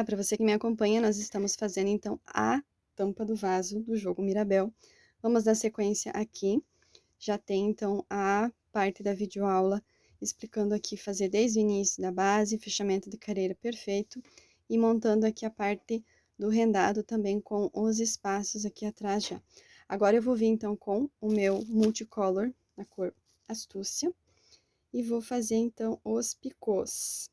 Olá, para você que me acompanha, nós estamos fazendo então a tampa do vaso do jogo Mirabel. Vamos dar sequência aqui. Já tem então a parte da videoaula explicando aqui fazer desde o início da base, fechamento de carreira perfeito e montando aqui a parte do rendado também com os espaços aqui atrás já. Agora eu vou vir então com o meu multicolor na cor Astúcia e vou fazer então os picôs.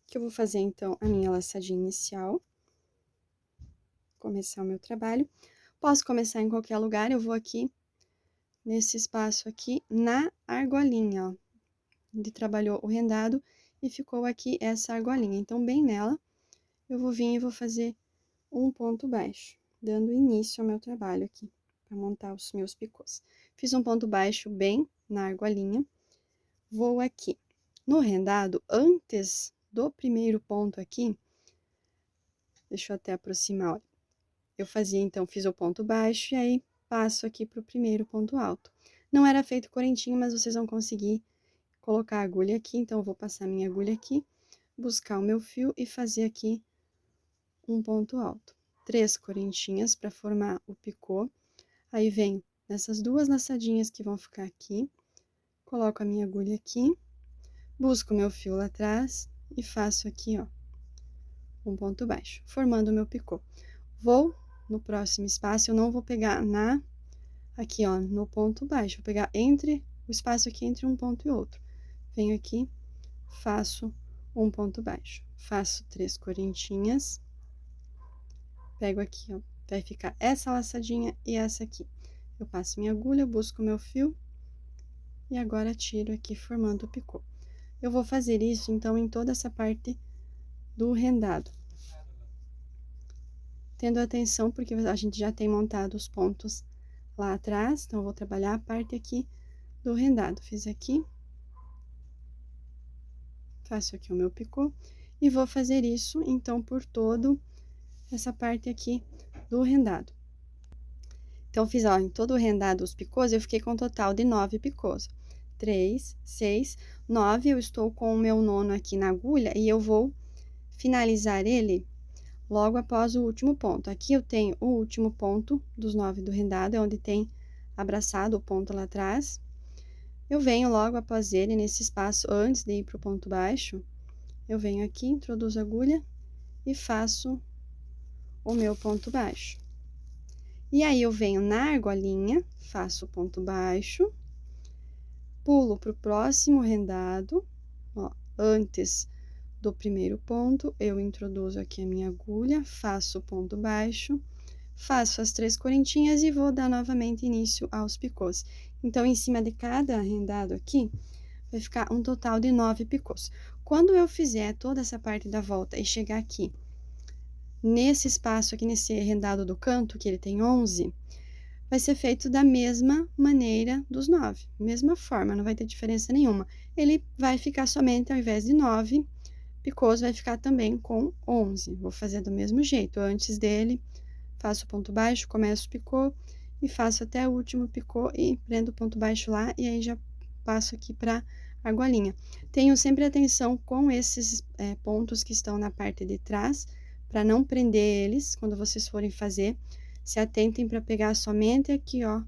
Que eu vou fazer, então, a minha laçadinha inicial. Começar o meu trabalho. Posso começar em qualquer lugar, eu vou aqui, nesse espaço aqui, na argolinha, ó. Onde trabalhou o rendado e ficou aqui essa argolinha. Então, bem nela, eu vou vir e vou fazer um ponto baixo, dando início ao meu trabalho aqui, para montar os meus picôs. Fiz um ponto baixo bem na argolinha. Vou aqui no rendado, antes do primeiro ponto aqui, deixa eu até aproximar, olha. Eu fazia, então, fiz o ponto baixo e aí passo aqui pro primeiro ponto alto. Não era feito corentinho, mas vocês vão conseguir colocar a agulha aqui, então eu vou passar minha agulha aqui, buscar o meu fio e fazer aqui um ponto alto. 3 correntinhas para formar o picô. Aí venho nessas duas laçadinhas que vão ficar aqui, coloco a minha agulha aqui, busco o meu fio lá atrás e faço aqui, ó, um ponto baixo, formando o meu picô. Vou no próximo espaço, eu não vou pegar aqui, ó, no ponto baixo, vou pegar entre o espaço aqui entre um ponto e outro. Venho aqui, faço um ponto baixo, faço 3 correntinhas, pego aqui, ó, vai ficar essa laçadinha e essa aqui. Eu passo minha agulha, busco meu fio e agora tiro aqui formando o picô. Eu vou fazer isso, então, em toda essa parte do rendado. Tendo atenção, porque a gente já tem montado os pontos lá atrás, então, eu vou trabalhar a parte aqui do rendado. Fiz aqui, faço aqui o meu picô, e vou fazer isso, então, por todo essa parte aqui do rendado. Então, fiz, ó, em todo o rendado os picôs, eu fiquei com um total de 9 picôs. 3, 6, 9, eu estou com o meu nono aqui na agulha, e eu vou finalizar ele logo após o último ponto. Aqui eu tenho o último ponto dos 9 do rendado, é onde tem abraçado o ponto lá atrás. Eu venho logo após ele, nesse espaço, antes de ir pro ponto baixo, eu venho aqui, introduzo a agulha e faço o meu ponto baixo. E aí, eu venho na argolinha, faço o ponto baixo, pulo pro próximo rendado, ó, antes do primeiro ponto, eu introduzo aqui a minha agulha, faço o ponto baixo, faço as 3 correntinhas e vou dar novamente início aos picôs. Então, em cima de cada rendado aqui, vai ficar um total de 9 picôs. Quando eu fizer toda essa parte da volta e chegar aqui, nesse espaço aqui, nesse rendado do canto, que ele tem 11, vai ser feito da mesma maneira dos 9, mesma forma, não vai ter diferença nenhuma. Ele vai ficar somente, ao invés de 9 picôs, vai ficar também com 11. Vou fazer do mesmo jeito, antes dele, faço o ponto baixo, começo o picô e faço até o último picô e prendo o ponto baixo lá, e aí já passo aqui para argolinha. Tenho sempre atenção com esses pontos que estão na parte de trás, para não prender eles quando vocês forem fazer. Se atentem para pegar somente aqui, ó,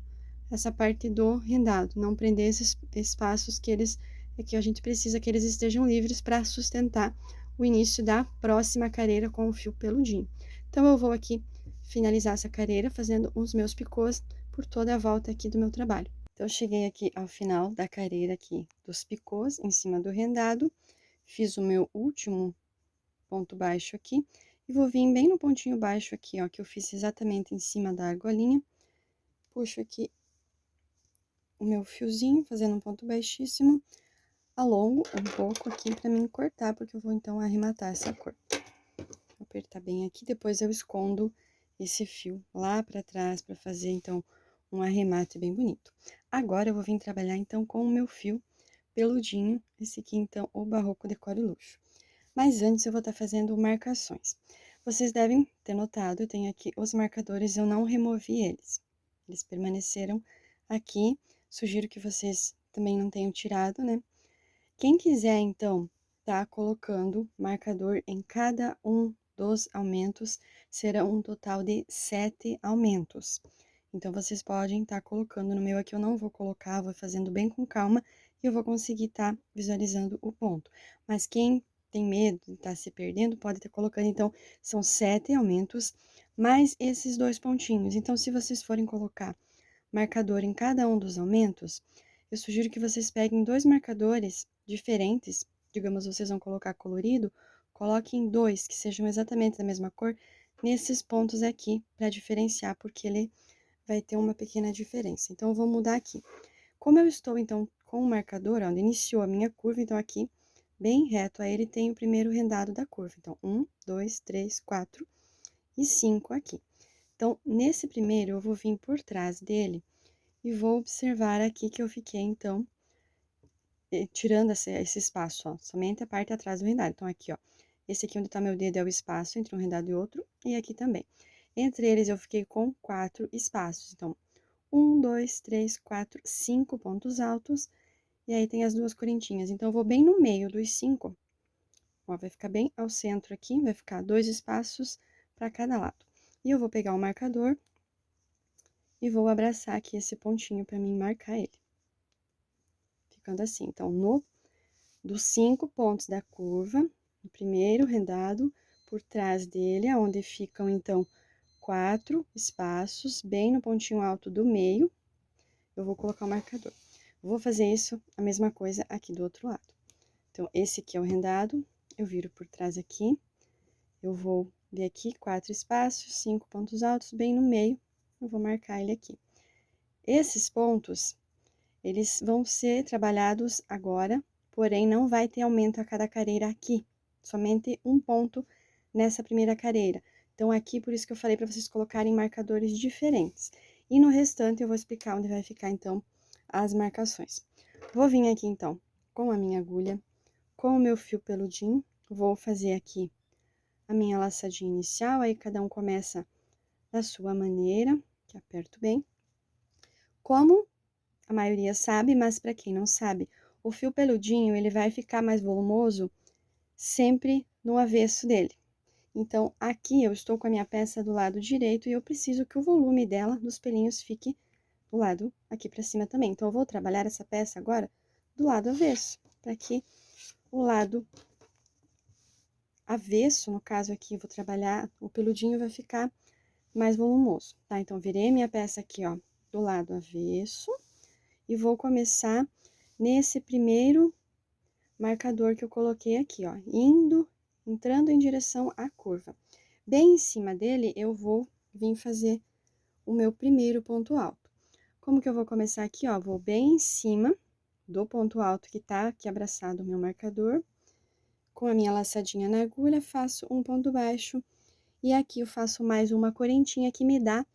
essa parte do rendado, não prender esses espaços que eles, que a gente precisa que eles estejam livres para sustentar o início da próxima carreira com o fio peludinho. Então, eu vou aqui finalizar essa carreira fazendo os meus picôs por toda a volta aqui do meu trabalho. Então, eu cheguei aqui ao final da carreira aqui dos picôs em cima do rendado, fiz o meu último ponto baixo aqui, e vou vir bem no pontinho baixo aqui, ó, que eu fiz exatamente em cima da argolinha, puxo aqui o meu fiozinho, fazendo um ponto baixíssimo, alongo um pouco aqui pra mim cortar, porque eu vou então arrematar essa cor. Vou apertar bem aqui, depois eu escondo esse fio lá pra trás, pra fazer então um arremate bem bonito. Agora eu vou vir trabalhar então com o meu fio peludinho, esse aqui então, o Barroco Decore Luxo. Mas antes eu vou estar fazendo marcações. Vocês devem ter notado, eu tenho aqui os marcadores, eu não removi eles. Eles permaneceram aqui, sugiro que vocês também não tenham tirado, né? Quem quiser, então, tá colocando marcador em cada um dos aumentos, serão um total de 7 aumentos. Então, vocês podem estar colocando, no meu aqui eu não vou colocar, vou fazendo bem com calma, e eu vou conseguir estar visualizando o ponto. Mas quem tem medo de estar se perdendo, pode estar colocando, então, são 7 aumentos, mais esses 2 pontinhos. Então, se vocês forem colocar marcador em cada um dos aumentos, eu sugiro que vocês peguem 2 marcadores diferentes, digamos, vocês vão colocar colorido, coloquem 2 que sejam exatamente da mesma cor, nesses pontos aqui, para diferenciar, porque ele vai ter uma pequena diferença. Então, eu vou mudar aqui. Como eu estou, então, com o marcador, onde iniciou a minha curva, então, aqui, bem reto a ele, tem o primeiro rendado da curva. Então, 1, 2, 3, 4 e 5 aqui. Então, nesse primeiro, eu vou vir por trás dele e vou observar aqui que eu fiquei, então, tirando esse espaço, ó, somente a parte atrás do rendado. Então, aqui, ó, esse aqui onde tá meu dedo é o espaço entre um rendado e outro, e aqui também. Entre eles, eu fiquei com 4 espaços. Então, 1, 2, 3, 4, 5 pontos altos, e aí tem as 2 correntinhas. Então, eu vou bem no meio dos 5, ó, vai ficar bem ao centro aqui, vai ficar 2 espaços para cada lado. E eu vou pegar o marcador e vou abraçar aqui esse pontinho para mim marcar ele. Ficando assim. Então, dos 5 pontos da curva, no primeiro rendado, por trás dele, aonde ficam, então, 4 espaços, bem no pontinho alto do meio, eu vou colocar o marcador. Vou fazer isso, a mesma coisa aqui do outro lado. Então, esse aqui é o rendado, eu viro por trás aqui, eu vou ver aqui 4 espaços, 5 pontos altos, bem no meio, eu vou marcar ele aqui. Esses pontos, eles vão ser trabalhados agora, porém, não vai ter aumento a cada careira aqui, somente um ponto nessa primeira careira. Então, aqui, por isso que eu falei para vocês colocarem marcadores diferentes. E no restante, eu vou explicar onde vai ficar, então, as marcações. Vou vir aqui, então, com a minha agulha, com o meu fio peludinho, vou fazer aqui a minha laçadinha inicial, aí cada um começa da sua maneira, que aperto bem. Como a maioria sabe, mas para quem não sabe, o fio peludinho, ele vai ficar mais volumoso sempre no avesso dele. Então, aqui eu estou com a minha peça do lado direito e eu preciso que o volume dela, dos pelinhos, fique do lado aqui para cima também. Então, eu vou trabalhar essa peça agora do lado avesso, para que o lado avesso, no caso aqui, eu vou trabalhar, o peludinho vai ficar mais volumoso, tá? Então, virei minha peça aqui, ó, do lado avesso e vou começar nesse primeiro marcador que eu coloquei aqui, ó, entrando em direção à curva. Bem em cima dele, eu vou vir fazer o meu primeiro ponto alto. Como que eu vou começar aqui, ó? Vou bem em cima do ponto alto que tá aqui abraçado o meu marcador. Com a minha laçadinha na agulha, faço um ponto baixo. E aqui eu faço mais uma correntinha que me dá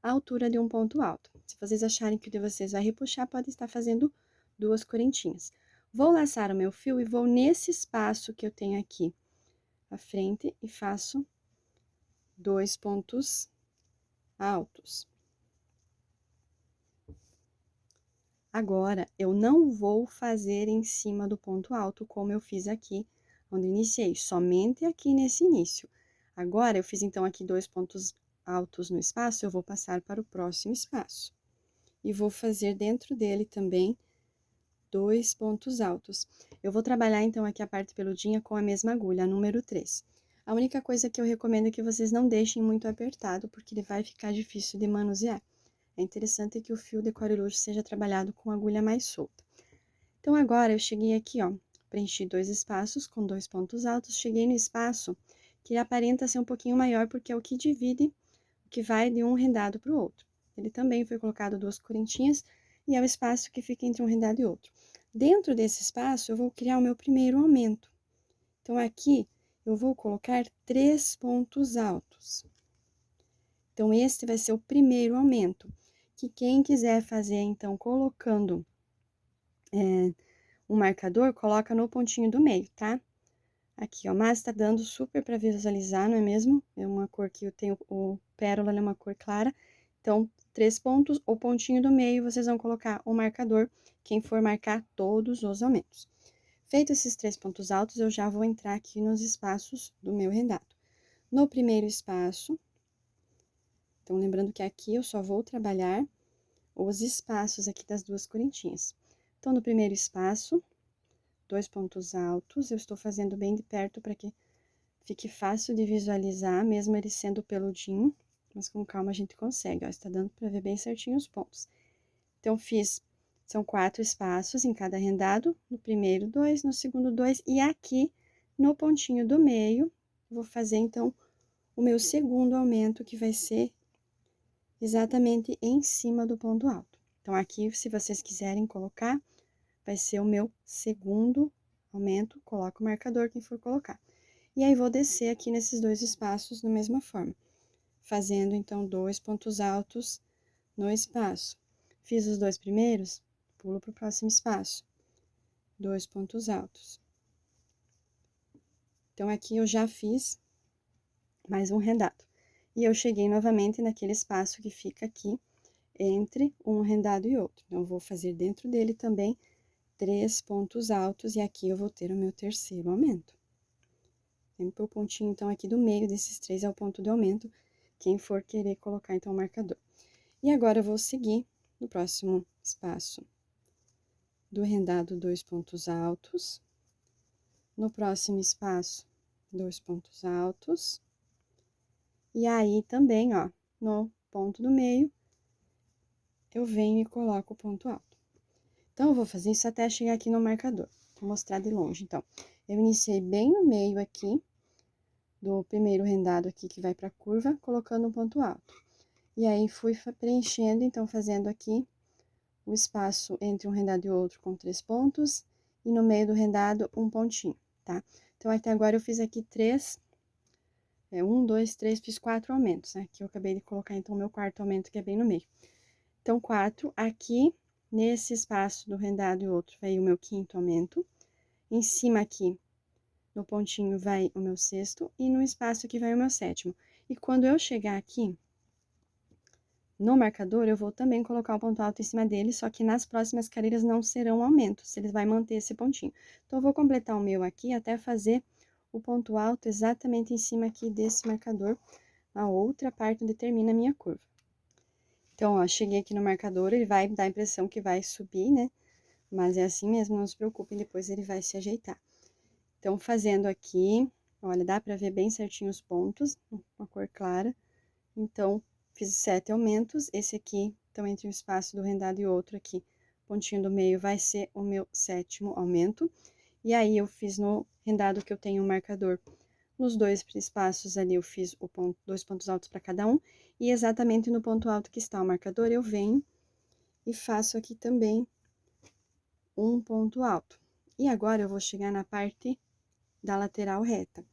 a altura de um ponto alto. Se vocês acharem que o de vocês vai repuxar, pode estar fazendo 2 correntinhas. Vou laçar o meu fio e vou nesse espaço que eu tenho aqui à frente e faço 2 pontos altos. Agora, eu não vou fazer em cima do ponto alto, como eu fiz aqui, onde iniciei, somente aqui nesse início. Agora, eu fiz, então, aqui 2 pontos altos no espaço, eu vou passar para o próximo espaço. E vou fazer dentro dele também 2 pontos altos. Eu vou trabalhar, então, aqui a parte peludinha com a mesma agulha, a número 3. A única coisa que eu recomendo é que vocês não deixem muito apertado, porque ele vai ficar difícil de manusear. É interessante que o fio de coure luxe seja trabalhado com agulha mais solta. Então, agora, eu cheguei aqui, ó, preenchi 2 espaços com 2 pontos altos, cheguei no espaço que aparenta ser um pouquinho maior, porque é o que divide, o que vai de um rendado para o outro. Ele também foi colocado 2 correntinhas, e é o espaço que fica entre um rendado e outro. Dentro desse espaço, eu vou criar o meu primeiro aumento. Então, aqui, eu vou colocar 3 pontos altos. Então, este vai ser o primeiro aumento, que quem quiser fazer, então, colocando um marcador, coloca no pontinho do meio, tá? Aqui, ó, mas tá dando super para visualizar, não é mesmo? É uma cor que eu tenho, o pérola é uma cor clara. Então, 3 pontos, o pontinho do meio, vocês vão colocar o marcador, quem for marcar todos os aumentos. Feito esses 3 pontos altos, eu já vou entrar aqui nos espaços do meu rendado. No primeiro espaço, então, lembrando que aqui eu só vou trabalhar os espaços aqui das duas correntinhas. Então, no primeiro espaço, 2 pontos altos, eu estou fazendo bem de perto para que fique fácil de visualizar, mesmo ele sendo peludinho, mas com calma a gente consegue, ó, está dando para ver bem certinho os pontos. Então, são 4 espaços em cada rendado, no primeiro 2, no segundo 2, e aqui, no pontinho do meio, vou fazer, então, o meu segundo aumento, que vai ser exatamente em cima do ponto alto. Então, aqui, se vocês quiserem colocar, vai ser o meu segundo aumento, coloca o marcador quem for colocar. E aí, vou descer aqui nesses 2 espaços da mesma forma, fazendo, então, 2 pontos altos no espaço. Fiz os 2 primeiros, pulo para o próximo espaço, 2 pontos altos. Então, aqui eu já fiz mais um rendado. E eu cheguei novamente naquele espaço que fica aqui, entre um rendado e outro. Então, eu vou fazer dentro dele também 3 pontos altos, e aqui eu vou ter o meu terceiro aumento. Sempre o pontinho, então, aqui do meio desses 3 é o ponto de aumento, quem for querer colocar, então, o marcador. E agora, eu vou seguir no próximo espaço do rendado 2 pontos altos. No próximo espaço, 2 pontos altos. E aí, também, ó, no ponto do meio, eu venho e coloco o ponto alto. Então, eu vou fazer isso até chegar aqui no marcador. Vou mostrar de longe, então. Eu iniciei bem no meio aqui, do primeiro rendado aqui que vai pra curva, colocando um ponto alto. E aí, fui preenchendo, então, fazendo aqui o espaço entre um rendado e outro com 3 pontos, e no meio do rendado, um pontinho, tá? Então, até agora, eu fiz aqui 1, 2, 3, fiz 4 aumentos, né? Que eu acabei de colocar, então, o meu quarto aumento, que é bem no meio. Então, 4, aqui, nesse espaço do rendado e outro, vai o meu quinto aumento. Em cima aqui, no pontinho, vai o meu sexto, e no espaço aqui vai o meu sétimo. E quando eu chegar aqui, no marcador, eu vou também colocar o ponto alto em cima dele, só que nas próximas careiras não serão aumentos, ele vai manter esse pontinho. Então, eu vou completar o meu aqui até fazer o ponto alto exatamente em cima aqui desse marcador, a outra parte onde termina a minha curva. Então, ó, cheguei aqui no marcador, ele vai dar a impressão que vai subir, né? Mas é assim mesmo, não se preocupem, depois ele vai se ajeitar. Então, fazendo aqui, olha, dá pra ver bem certinho os pontos, uma cor clara. Então, fiz 7 aumentos, esse aqui, então, entre um espaço do rendado e outro aqui, pontinho do meio, vai ser o meu 7º aumento. E aí, eu fiz no rendado que eu tenho um marcador, nos 2 espaços ali, eu fiz 2 pontos altos para cada um, e exatamente no ponto alto que está o marcador, eu venho e faço aqui também um ponto alto. E agora, eu vou chegar na parte da lateral reta.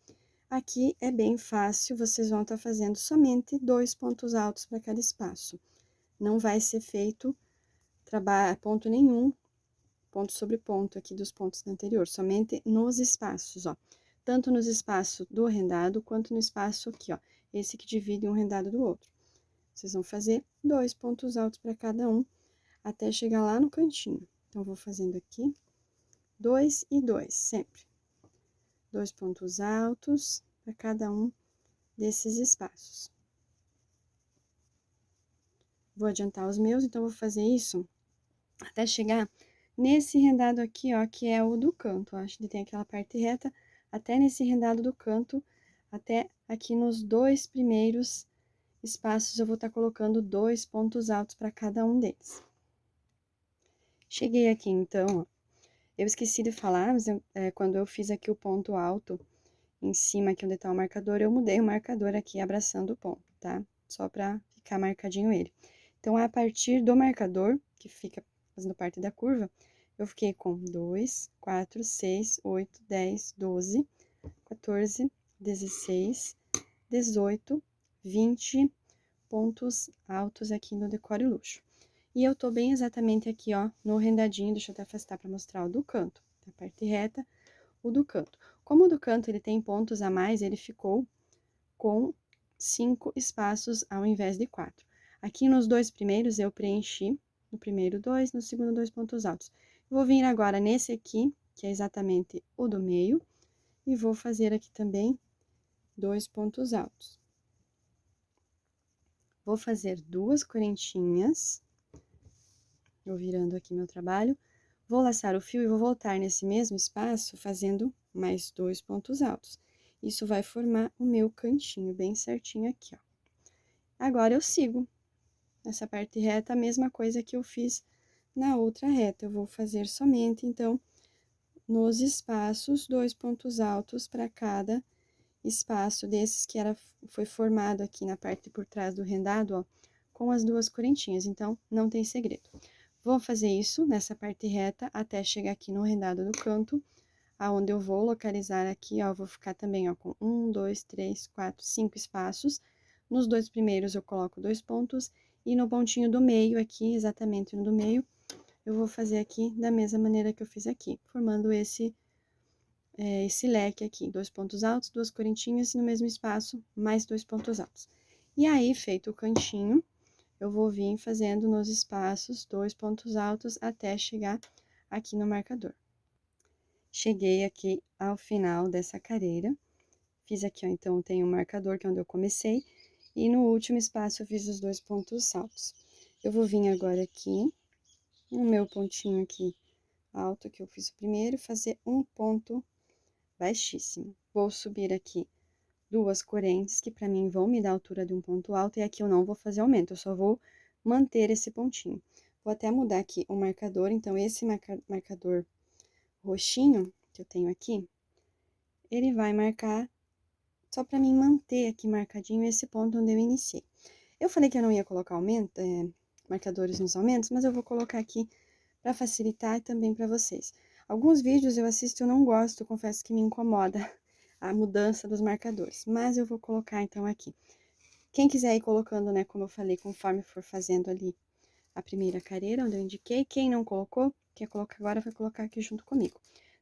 Aqui é bem fácil, vocês vão estar fazendo somente 2 pontos altos para cada espaço. Não vai ser feito ponto nenhum, ponto sobre ponto aqui dos pontos anterior, somente nos espaços, ó. Tanto nos espaços do rendado, quanto no espaço aqui, ó. Esse que divide um rendado do outro. Vocês vão fazer 2 pontos altos para cada um, até chegar lá no cantinho. Então, vou fazendo aqui 2 e 2, sempre. 2 pontos altos para cada um desses espaços. Vou adiantar os meus, então, vou fazer isso até chegar nesse rendado aqui, ó, que é o do canto. Acho que tem aquela parte reta, até nesse rendado do canto, até aqui nos 2 primeiros espaços, eu vou estar colocando 2 pontos altos para cada um deles. Cheguei aqui, então, ó, eu esqueci de falar, mas quando eu fiz aqui o ponto alto em cima, aqui onde tá o marcador, eu mudei o marcador aqui, abraçando o ponto, tá? Só pra ficar marcadinho ele. Então, a partir do marcador, que fica fazendo parte da curva, eu fiquei com 2, 4, 6, 8, 10, 12, 14, 16, 18, 20 pontos altos aqui no Decore Luxo. E eu tô bem exatamente aqui, ó, no rendadinho, deixa eu até afastar pra mostrar o do canto, a parte reta, o do canto. Como o do canto ele tem pontos a mais, ele ficou com 5 espaços ao invés de 4. Aqui nos 2 primeiros eu preenchi, no primeiro 2, no segundo 2 pontos altos. Vou vir agora nesse aqui, que é exatamente o do meio, e vou fazer aqui também 2 pontos altos. Vou fazer 2 correntinhas, vou virando aqui meu trabalho, vou laçar o fio e vou voltar nesse mesmo espaço fazendo mais 2 pontos altos. Isso vai formar o meu cantinho bem certinho aqui, ó. Agora, eu sigo nessa parte reta a mesma coisa que eu fiz na outra reta. Eu vou fazer somente, então, nos espaços, 2 pontos altos para cada espaço desses que foi formado aqui na parte por trás do rendado, ó, com as 2 correntinhas. Então, não tem segredo. Vou fazer isso nessa parte reta até chegar aqui no rendado do canto, aonde eu vou localizar aqui, ó, vou ficar também, ó, com 1, 2, 3, 4, 5 espaços. Nos 2 primeiros eu coloco 2 pontos, e no pontinho do meio aqui, exatamente no do meio, eu vou fazer aqui da mesma maneira que eu fiz aqui, formando esse leque aqui, 2 pontos altos, 2 correntinhas, e no mesmo espaço, mais 2 pontos altos. E aí, feito o cantinho, eu vou vir fazendo nos espaços 2 pontos altos até chegar aqui no marcador. Cheguei aqui ao final dessa carreira, fiz aqui, ó, então, tem o marcador, que é onde eu comecei, e no último espaço eu fiz os 2 pontos altos. Eu vou vir agora aqui, no meu pontinho aqui alto, que eu fiz o primeiro, fazer um ponto baixíssimo. Vou subir aqui 2 correntes, que pra mim vão me dar a altura de um ponto alto, e aqui eu não vou fazer aumento, eu só vou manter esse pontinho. Vou até mudar aqui o marcador, então, esse marcador roxinho que eu tenho aqui, ele vai marcar só pra mim manter aqui marcadinho esse ponto onde eu iniciei. Eu falei que eu não ia colocar marcadores nos aumentos, mas eu vou colocar aqui pra facilitar também pra vocês. Alguns vídeos eu assisto e eu não gosto, confesso que me incomoda a mudança dos marcadores, mas eu vou colocar então aqui. Quem quiser ir colocando, né, como eu falei, conforme for fazendo ali a primeira carreira, onde eu indiquei, quem não colocou, quer colocar agora, vai colocar aqui junto comigo.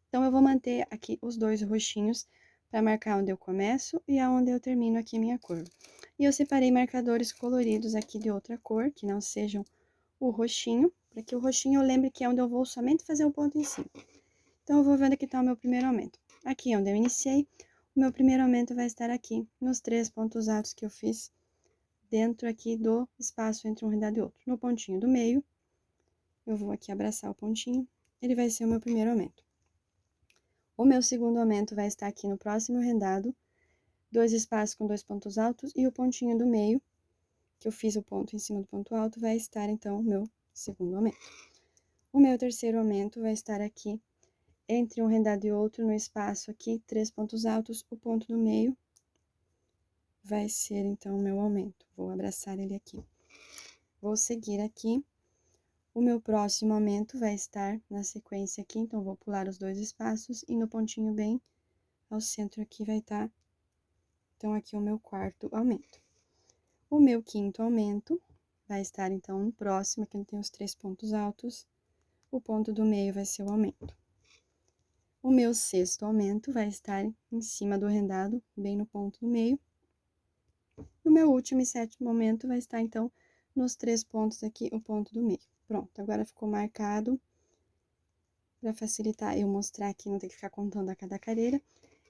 Então, eu vou manter aqui os 2 roxinhos para marcar onde eu começo e aonde eu termino aqui a minha curva. E eu separei marcadores coloridos aqui de outra cor, que não sejam o roxinho, para que o roxinho eu lembre que é onde eu vou somente fazer o ponto em cima. Então, eu vou vendo que tá o meu primeiro aumento. Aqui onde eu iniciei, o meu primeiro aumento vai estar aqui, nos 3 pontos altos que eu fiz dentro aqui do espaço entre um rendado e outro. No pontinho do meio, eu vou aqui abraçar o pontinho, ele vai ser o meu primeiro aumento. O meu segundo aumento vai estar aqui no próximo rendado, 2 espaços com 2 pontos altos, e o pontinho do meio, que eu fiz o ponto em cima do ponto alto, vai estar, então, o meu segundo aumento. O meu terceiro aumento vai estar aqui, entre um rendado e outro, no espaço aqui, 3 pontos altos, o ponto do meio vai ser, então, o meu aumento. Vou abraçar ele aqui. Vou seguir aqui. O meu próximo aumento vai estar na sequência aqui, então, vou pular os 2 espaços, e no pontinho bem ao centro aqui vai estar, então, aqui o meu quarto aumento. O meu quinto aumento vai estar, então, no próximo, aqui tem os 3 pontos altos, o ponto do meio vai ser o aumento. O meu sexto aumento vai estar em cima do rendado, bem no ponto do meio. O meu último e sétimo aumento vai estar, então, nos 3 pontos aqui, o ponto do meio. Pronto, agora ficou marcado, para facilitar eu mostrar aqui, não ter que ficar contando a cada carreira,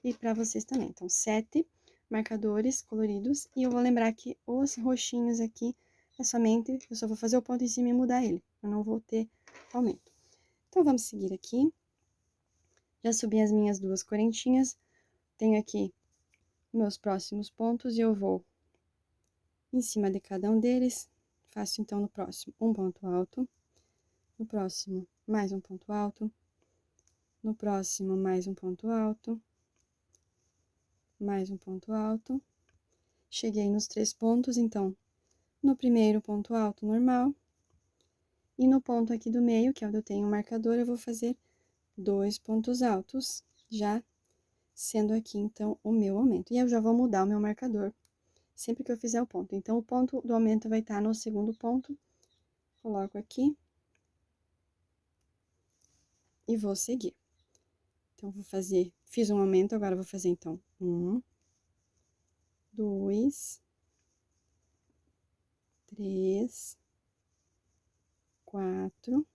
e para vocês também. Então, 7 marcadores coloridos, e eu vou lembrar que os roxinhos aqui é somente, eu só vou fazer o ponto em cima e mudar ele, eu não vou ter aumento. Então, vamos seguir aqui. Já subi as minhas 2 correntinhas, tenho aqui meus próximos pontos, e eu vou em cima de cada um deles, faço então no próximo um ponto alto, no próximo mais um ponto alto, no próximo mais um ponto alto, mais um ponto alto. Cheguei nos 3 pontos, então, no primeiro ponto alto normal, e no ponto aqui do meio, que é onde eu tenho o marcador, eu vou fazer 2 pontos altos, já sendo aqui, então, o meu aumento. E eu já vou mudar o meu marcador sempre que eu fizer o ponto. Então, o ponto do aumento vai estar no segundo ponto, coloco aqui e vou seguir. Então, vou fazer, fiz um aumento, agora vou fazer, então, 1, 2, 3, 4,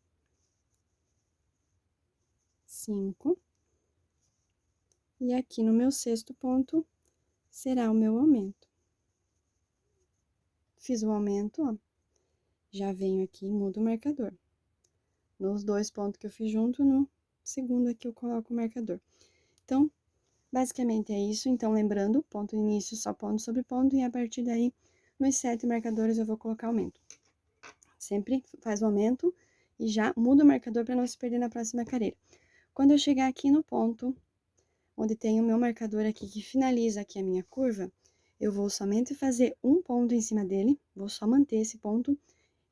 5. E aqui no meu 6º ponto, será o meu aumento. Fiz o aumento, ó. Já venho aqui e mudo o marcador. Nos 2 pontos que eu fiz junto, no segundo aqui eu coloco o marcador. Então, basicamente é isso. Então, lembrando, ponto início, só ponto sobre ponto, e a partir daí, nos 7 marcadores eu vou colocar aumento. Sempre faz o aumento e já muda o marcador para não se perder na próxima carreira. Quando eu chegar aqui no ponto, onde tem o meu marcador aqui que finaliza aqui a minha curva, eu vou somente fazer um ponto em cima dele, vou só manter esse ponto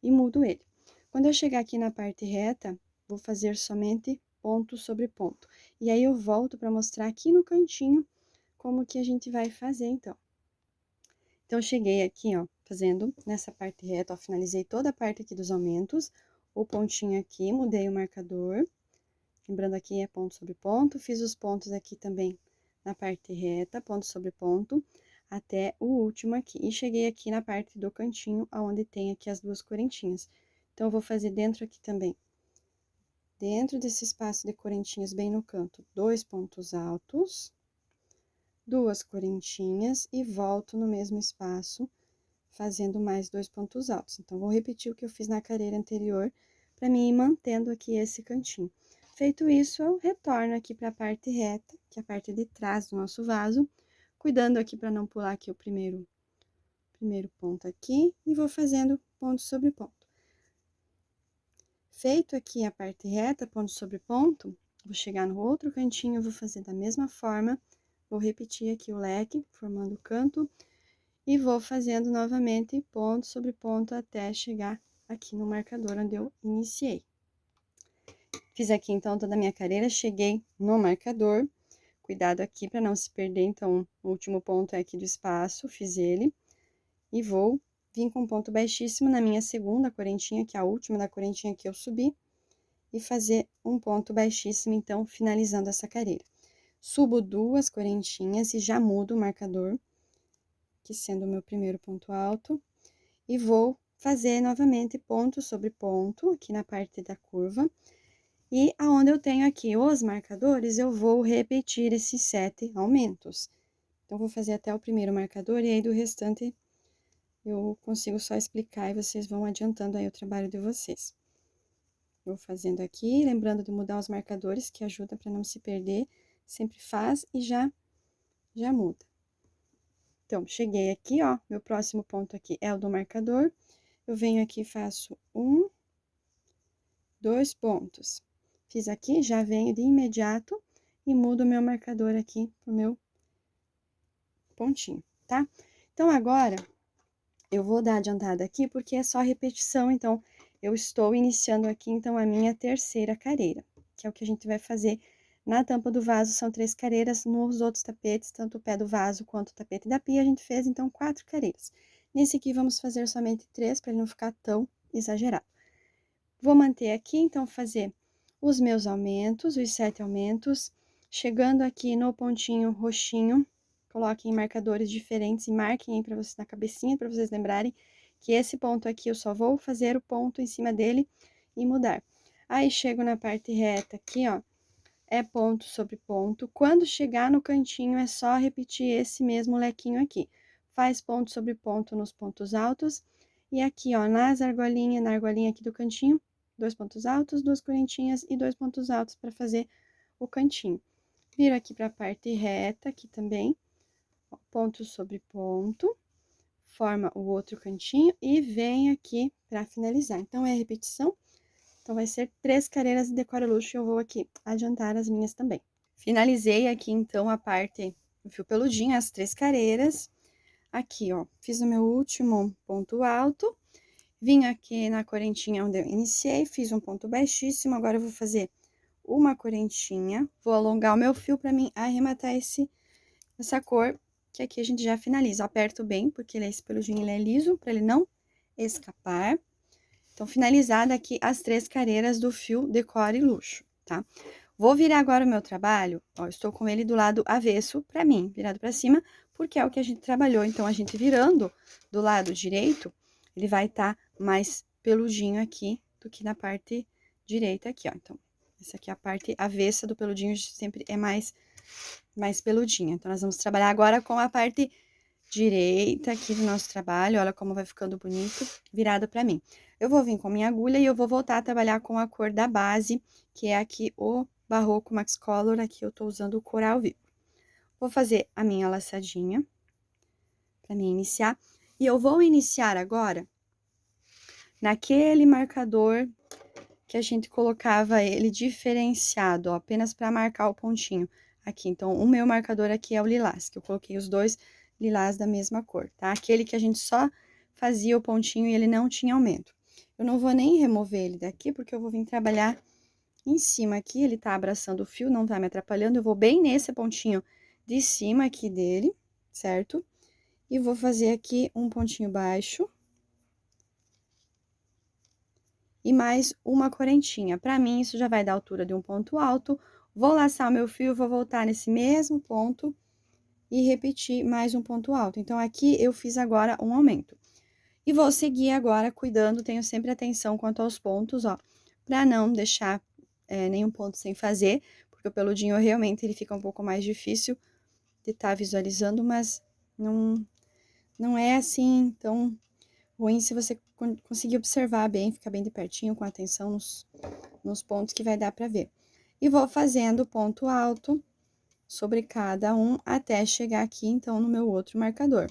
e mudo ele. Quando eu chegar aqui na parte reta, vou fazer somente ponto sobre ponto. E aí eu volto para mostrar aqui no cantinho como que a gente vai fazer, então. Então, eu cheguei aqui, ó, fazendo nessa parte reta, ó, finalizei toda a parte aqui dos aumentos, o pontinho aqui, mudei o marcador. Lembrando aqui é ponto sobre ponto, fiz os pontos aqui também na parte reta, ponto sobre ponto, até o último aqui. E cheguei aqui na parte do cantinho, onde tem aqui as 2 correntinhas. Então, eu vou fazer dentro aqui também, dentro desse espaço de correntinhas, bem no canto, 2 pontos altos, 2 correntinhas e volto no mesmo espaço, fazendo mais 2 pontos altos. Então, vou repetir o que eu fiz na carreira anterior, para mim ir mantendo aqui esse cantinho. Feito isso, eu retorno aqui para a parte reta, que é a parte de trás do nosso vaso, cuidando aqui para não pular aqui o primeiro ponto aqui, e vou fazendo ponto sobre ponto. Feito aqui a parte reta, ponto sobre ponto, vou chegar no outro cantinho, vou fazer da mesma forma, vou repetir aqui o leque, formando o canto, e vou fazendo novamente ponto sobre ponto até chegar aqui no marcador onde eu iniciei. Fiz aqui, então, toda a minha carreira, cheguei no marcador, cuidado aqui para não se perder, então, o último ponto é aqui do espaço, fiz ele, e vou vir com ponto baixíssimo na minha segunda correntinha, que é a última da correntinha que eu subi, e fazer um ponto baixíssimo, então, finalizando essa carreira. Subo 2 correntinhas e já mudo o marcador, que sendo o meu primeiro ponto alto, e vou fazer novamente ponto sobre ponto, aqui na parte da curva, e aonde eu tenho aqui os marcadores, eu vou repetir esses 7 aumentos. Então, vou fazer até o primeiro marcador, e aí do restante eu consigo só explicar e vocês vão adiantando aí o trabalho de vocês. Vou fazendo aqui, lembrando de mudar os marcadores, que ajuda para não se perder, sempre faz e já muda. Então, cheguei aqui, ó, meu próximo ponto aqui é o do marcador, eu venho aqui e faço 1, 2 pontos. Fiz aqui, já venho de imediato e mudo o meu marcador aqui pro meu pontinho, tá? Então, agora, eu vou dar adiantada aqui, porque é só repetição, então, eu estou iniciando aqui, então, a minha terceira carreira, que é o que a gente vai fazer na tampa do vaso, são 3 carreiras, nos outros tapetes, tanto o pé do vaso quanto o tapete da pia, a gente fez, então, 4 carreiras. Nesse aqui, vamos fazer somente 3, para ele não ficar tão exagerado. Vou manter aqui, então, fazer os meus aumentos, os 7 aumentos, chegando aqui no pontinho roxinho, coloquem marcadores diferentes e marquem aí para vocês na cabecinha, para vocês lembrarem que esse ponto aqui eu só vou fazer o ponto em cima dele e mudar. Aí, chego na parte reta aqui, ó, é ponto sobre ponto. Quando chegar no cantinho, é só repetir esse mesmo lequinho aqui. Faz ponto sobre ponto nos pontos altos. E aqui, ó, na argolinha aqui do cantinho, 2 pontos altos, 2 correntinhas e 2 pontos altos para fazer o cantinho. Viro aqui para a parte reta, aqui também, ó, ponto sobre ponto, forma o outro cantinho e vem aqui para finalizar. Então, é repetição. Então, vai ser 3 carreiras de Decora Luxo e eu vou aqui adiantar as minhas também. Finalizei aqui, então, a parte do fio peludinho, as 3 carreiras. Aqui, ó, fiz o meu último ponto alto. Vim aqui na correntinha onde eu iniciei, fiz um ponto baixíssimo. Agora, eu vou fazer uma correntinha. Vou alongar o meu fio para mim arrematar essa cor, que aqui a gente já finaliza. Eu aperto bem, porque esse peludinho ele é liso, para ele não escapar. Então, finalizada aqui as 3 carreiras do fio Decore Luxo, tá? Vou virar agora o meu trabalho, ó, estou com ele do lado avesso pra mim, virado pra cima, porque é o que a gente trabalhou. Então, a gente virando do lado direito, ele vai estar mais peludinho aqui do que na parte direita aqui, ó. Então, Essa aqui é a parte avessa do peludinho, sempre é mais peludinha. Então, nós vamos trabalhar agora com a parte direita aqui do nosso trabalho. Olha como vai ficando bonito, virado pra mim. Eu vou vir com minha agulha e eu vou voltar a trabalhar com a cor da base, que é aqui o Barroco Max Color. Aqui eu tô usando o Coral Vivo. Vou fazer a minha laçadinha pra mim iniciar. E eu vou iniciar agora naquele marcador que a gente colocava ele diferenciado, ó, apenas para marcar o pontinho aqui. Então, o meu marcador aqui é o lilás, que eu coloquei os dois lilás da mesma cor, tá? Aquele que a gente só fazia o pontinho e ele não tinha aumento. Eu não vou nem remover ele daqui, porque eu vou vir trabalhar em cima aqui, ele tá abraçando o fio, não tá me atrapalhando. Eu vou bem nesse pontinho de cima aqui dele, certo? E vou fazer aqui um pontinho baixo. E mais uma correntinha. Para mim, isso já vai dar a altura de um ponto alto. Vou laçar o meu fio, vou voltar nesse mesmo ponto e repetir mais um ponto alto. Então, aqui eu fiz agora um aumento. E vou seguir agora cuidando, tenho sempre atenção quanto aos pontos, ó, para não deixar nenhum ponto sem fazer, porque o peludinho realmente ele fica um pouco mais difícil de estar visualizando, mas não é assim tão ruim se você conseguir observar bem, ficar bem de pertinho, com atenção nos pontos que vai dar para ver. E vou fazendo ponto alto sobre cada um até chegar aqui, então, no meu outro marcador.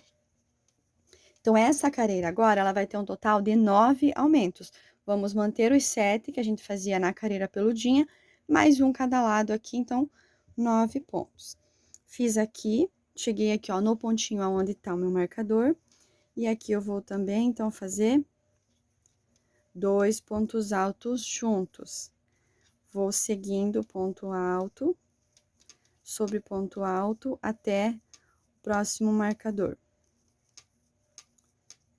Então, essa careira agora, ela vai ter um total de 9 aumentos. Vamos manter os 7 que a gente fazia na careira peludinha, mais um cada lado aqui, então, 9 pontos. Fiz aqui, cheguei aqui, ó, no pontinho aonde tá o meu marcador. E aqui eu vou também, então, fazer 2 pontos altos juntos. Vou seguindo ponto alto, sobre ponto alto, até o próximo marcador.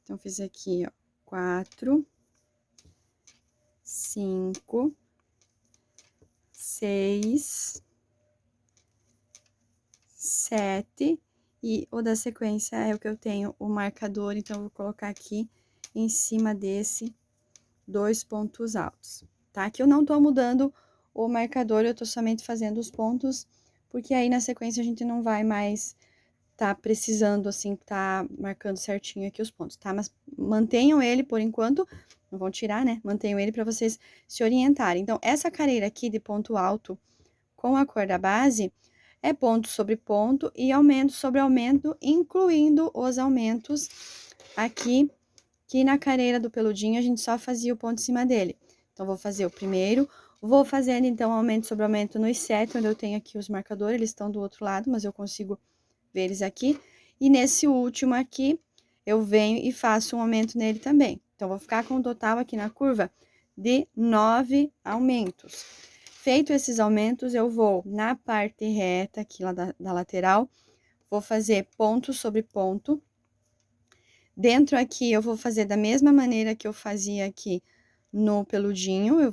Então, fiz aqui, ó, 4, 5, 6, 7, e o da sequência é o que eu tenho o marcador, então, eu vou colocar aqui em cima desse 2 pontos altos, tá? Aqui eu não tô mudando o marcador, eu tô somente fazendo os pontos, porque aí na sequência a gente não vai mais tá precisando, assim, tá marcando certinho aqui os pontos, tá? Mas mantenham ele por enquanto, não vão tirar, né? Mantenham ele para vocês se orientarem. Então, essa careira aqui de ponto alto com a cor da base é ponto sobre ponto e aumento sobre aumento, incluindo os aumentos aqui, que na careira do peludinho a gente só fazia o ponto em cima dele. Então, vou fazer o primeiro, vou fazendo, então, aumento sobre aumento nos 7, onde eu tenho aqui os marcadores, eles estão do outro lado, mas eu consigo ver eles aqui. E nesse último aqui, eu venho e faço um aumento nele também. Então, vou ficar com um total aqui na curva de 9 aumentos. Feito esses aumentos, eu vou na parte reta aqui lá da lateral, vou fazer ponto sobre ponto. Dentro aqui, eu vou fazer da mesma maneira que eu fazia aqui no peludinho. Eu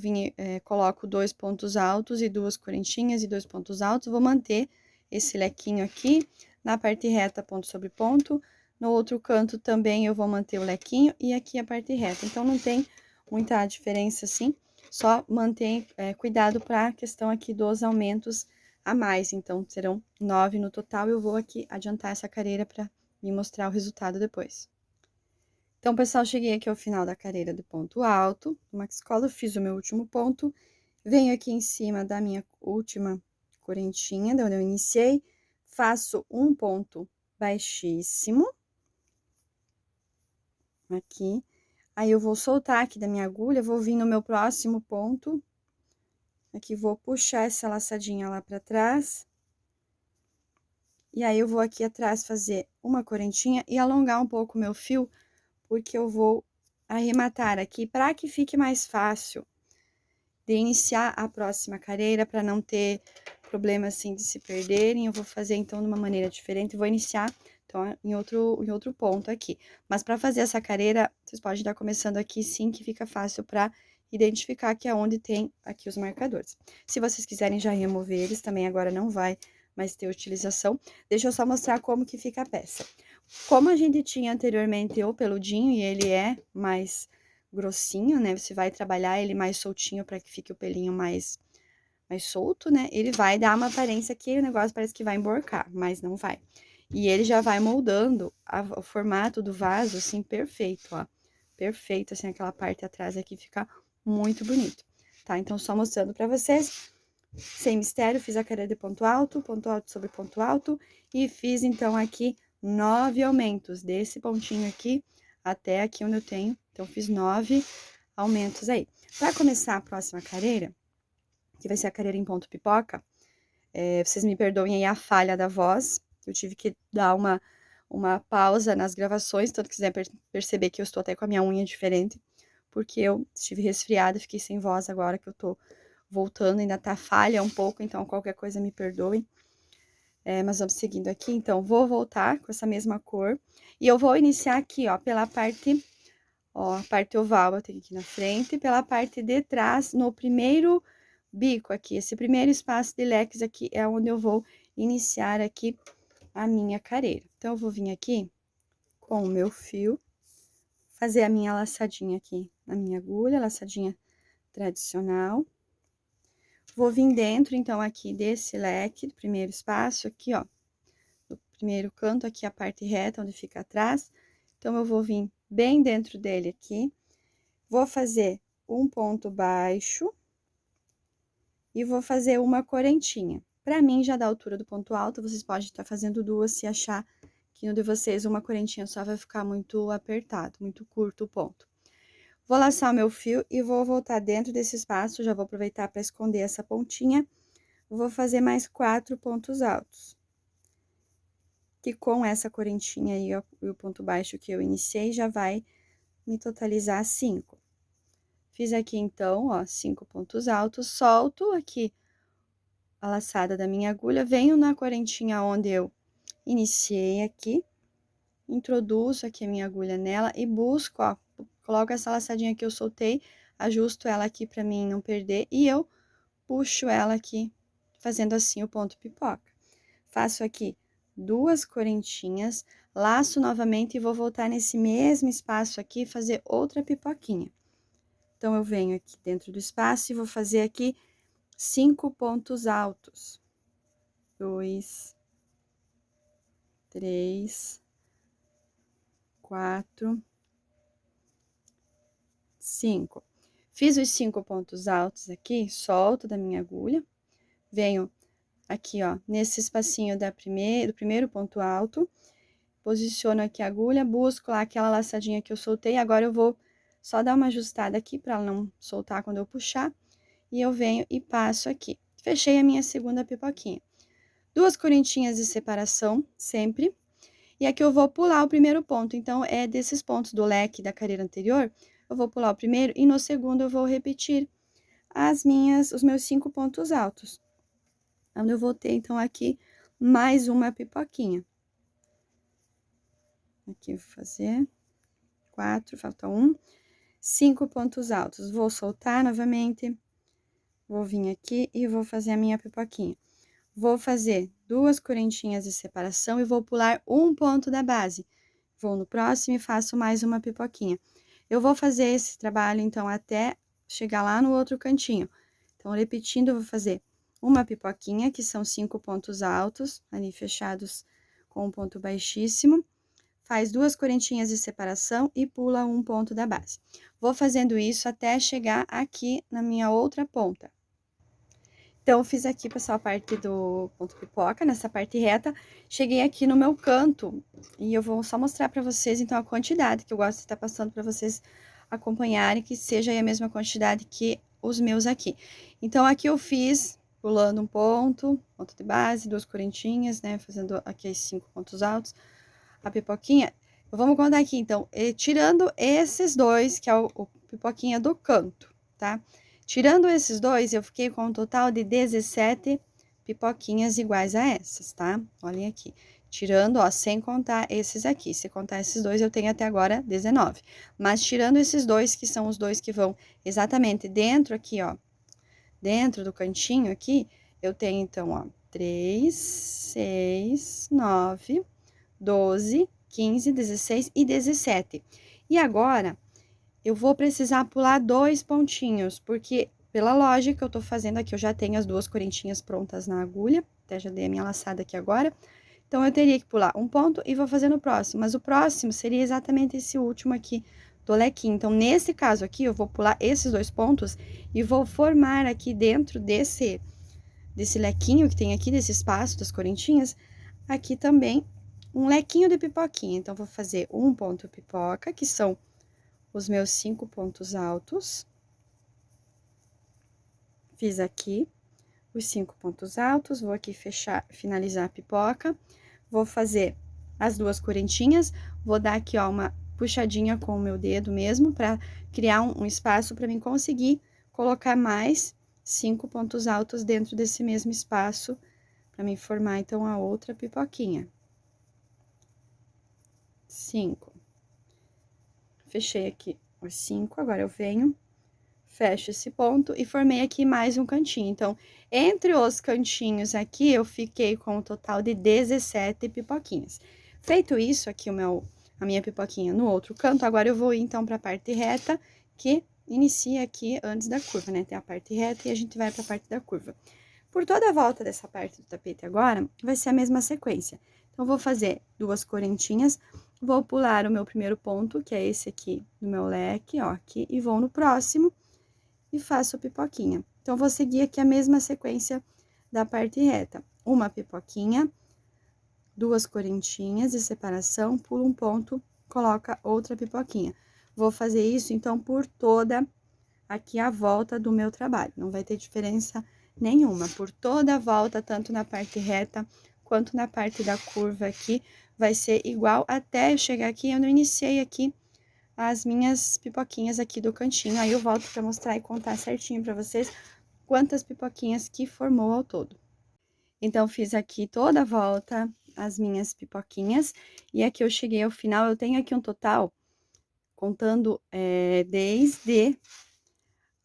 coloco 2 pontos altos e 2 correntinhas e 2 pontos altos. Vou manter esse lequinho aqui. Na parte reta, ponto sobre ponto. No outro canto também eu vou manter o lequinho e aqui a parte reta. Então, não tem muita diferença assim. Só mantém cuidado para a questão aqui dos aumentos a mais. Então, serão 9 no total. Eu vou aqui adiantar essa careira para me mostrar o resultado depois. Então, pessoal, cheguei aqui ao final da careira do ponto alto do Max Color, fiz o meu último ponto, venho aqui em cima da minha última correntinha, de onde eu iniciei, faço um ponto baixíssimo, aqui, aí eu vou soltar aqui da minha agulha, vou vir no meu próximo ponto, aqui vou puxar essa laçadinha lá pra trás, e aí eu vou aqui atrás fazer uma correntinha e alongar um pouco o meu fio, porque eu vou arrematar aqui para que fique mais fácil de iniciar a próxima careira, para não ter problema assim de se perderem. Eu vou fazer então de uma maneira diferente, vou iniciar então em outro ponto aqui. Mas para fazer essa careira, vocês podem estar começando aqui sim, que fica fácil para identificar que é onde tem aqui os marcadores. Se vocês quiserem já remover eles, também agora não vai mais ter utilização. Deixa eu só mostrar como que fica a peça. Como a gente tinha anteriormente o peludinho e ele é mais grossinho, né? Você vai trabalhar ele mais soltinho para que fique o pelinho mais mais solto, né? Ele vai dar uma aparência que o negócio parece que vai emborcar, mas não vai. E ele já vai moldando o formato do vaso, assim, perfeito, ó. Perfeito, assim, aquela parte atrás aqui fica muito bonito, tá? Então, só mostrando pra vocês, sem mistério, fiz a carreira de ponto alto sobre ponto alto, e fiz, então, aqui 9 aumentos desse pontinho aqui até aqui onde eu tenho. Então, fiz 9 aumentos aí. Pra começar a próxima carreira, que vai ser a carreira em ponto pipoca, vocês me perdoem aí a falha da voz, eu tive que dar uma pausa nas gravações, tanto que quiser perceber que eu estou até com a minha unha diferente, porque eu estive resfriada, fiquei sem voz agora que eu tô voltando, ainda tá falha um pouco, então qualquer coisa me perdoem. Mas vamos seguindo aqui, então, vou voltar com essa mesma cor, e eu vou iniciar aqui, ó, pela parte, ó, a parte oval eu tenho aqui na frente, pela parte de trás, no primeiro bico aqui, esse primeiro espaço de leques aqui é onde eu vou iniciar aqui a minha carreira. Então, eu vou vir aqui com o meu fio, fazer a minha laçadinha aqui na minha agulha, laçadinha tradicional. Vou vir dentro, então, aqui desse leque, do primeiro espaço, aqui, ó, do primeiro canto, aqui a parte reta, onde fica atrás. Então, eu vou vir bem dentro dele aqui, vou fazer um ponto baixo e vou fazer uma correntinha. Pra mim, já dá a altura do ponto alto, vocês podem estar fazendo duas, se achar que no de vocês uma correntinha só vai ficar muito apertado, muito curto o ponto. Vou laçar o meu fio e vou voltar dentro desse espaço, já vou aproveitar para esconder essa pontinha. Vou fazer mais 4 pontos altos. Que com essa correntinha aí, ó, e o ponto baixo que eu iniciei, já vai me totalizar 5. Fiz aqui, então, ó, 5 pontos altos, solto aqui a laçada da minha agulha, venho na correntinha onde eu iniciei aqui, introduzo aqui a minha agulha nela e busco, ó, coloco essa laçadinha que eu soltei, ajusto ela aqui pra mim não perder, e eu puxo ela aqui, fazendo assim o ponto pipoca. Faço aqui 2 correntinhas, laço novamente e vou voltar nesse mesmo espaço aqui, fazer outra pipoquinha. Então, eu venho aqui dentro do espaço e vou fazer aqui 5 pontos altos. 2, 3, 4, 5. Fiz os 5 pontos altos aqui, solto da minha agulha, venho aqui, ó, nesse espacinho do primeiro ponto alto, posiciono aqui a agulha, busco lá aquela laçadinha que eu soltei, agora eu vou só dar uma ajustada aqui para ela não soltar quando eu puxar, e eu venho e passo aqui. Fechei a minha segunda pipoquinha. 2 correntinhas de separação, sempre. E aqui eu vou pular o primeiro ponto, então, é desses pontos do leque da carreira anterior, eu vou pular o primeiro e no segundo eu vou repetir os meus 5 pontos altos. Onde eu vou ter, então, aqui mais uma pipoquinha. Aqui, vou fazer 4, falta 1. 5 pontos altos. Vou soltar novamente, vou vir aqui e vou fazer a minha pipoquinha. Vou fazer 2 correntinhas de separação e vou pular um ponto da base. Vou no próximo e faço mais uma pipoquinha. Eu vou fazer esse trabalho, então, até chegar lá no outro cantinho. Então, repetindo, eu vou fazer uma pipoquinha, que são 5 pontos altos, ali fechados com um ponto baixíssimo. Faz 2 correntinhas de separação e pula um ponto da base. Vou fazendo isso até chegar aqui na minha outra ponta. Então, eu fiz aqui, pessoal, a parte do ponto pipoca, nessa parte reta. Cheguei aqui no meu canto e eu vou só mostrar pra vocês, então, a quantidade que eu gosto de estar passando pra vocês acompanharem, que seja aí a mesma quantidade que os meus aqui. Então, aqui eu fiz pulando um ponto de base, 2 correntinhas, né, fazendo aqui os 5 pontos altos. A pipoquinha, vamos contar aqui, então, tirando esses dois, que é o pipoquinha do canto, tá? Tirando esses dois, eu fiquei com um total de 17 pipoquinhas iguais a essas, tá? Olhem aqui. Tirando, ó, sem contar esses aqui. Se contar esses dois, eu tenho até agora 19. Mas tirando esses dois, que são os dois que vão exatamente dentro aqui, ó, dentro do cantinho aqui, eu tenho, então, ó, 3, 6, 9... 12, 15, 16 e 17. E agora, eu vou precisar pular 2 pontinhos, porque pela lógica, eu tô fazendo aqui, eu já tenho as 2 correntinhas prontas na agulha, até já dei a minha laçada aqui agora. Então, eu teria que pular um ponto e vou fazer no próximo, mas o próximo seria exatamente esse último aqui do lequinho. Então, nesse caso aqui, eu vou pular esses 2 pontos e vou formar aqui dentro desse lequinho que tem aqui, desse espaço das correntinhas, aqui também um lequinho de pipoquinha. Então, vou fazer um ponto pipoca, que são os meus 5 pontos altos. Fiz aqui os 5 pontos altos, vou aqui fechar, finalizar a pipoca. Vou fazer as 2 correntinhas, vou dar aqui, ó, uma puxadinha com o meu dedo mesmo, pra criar um espaço pra mim conseguir colocar mais 5 pontos altos dentro desse mesmo espaço, pra mim formar, então, a outra pipoquinha. 5. Fechei aqui os 5, agora eu venho, fecho esse ponto e formei aqui mais um cantinho. Então, entre os cantinhos aqui, eu fiquei com um total de 17 pipoquinhas. Feito isso, aqui a minha pipoquinha no outro canto, agora eu vou ir, então, pra parte reta, que inicia aqui antes da curva, né? Tem a parte reta e a gente vai pra parte da curva. Por toda a volta dessa parte do tapete agora, vai ser a mesma sequência. Então, vou fazer 2 correntinhas, vou pular o meu primeiro ponto, que é esse aqui do meu leque, ó, aqui, e vou no próximo e faço pipoquinha. Então, vou seguir aqui a mesma sequência da parte reta. Uma pipoquinha, 2 correntinhas de separação, pulo um ponto, coloca outra pipoquinha. Vou fazer isso, então, por toda aqui a volta do meu trabalho. Não vai ter diferença nenhuma. Por toda a volta, tanto na parte reta quanto na parte da curva aqui, vai ser igual até eu chegar aqui. Eu não iniciei aqui as minhas pipoquinhas aqui do cantinho. Aí, eu volto pra mostrar e contar certinho pra vocês quantas pipoquinhas que formou ao todo. Então, fiz aqui toda a volta as minhas pipoquinhas. E aqui eu cheguei ao final, eu tenho aqui um total, contando desde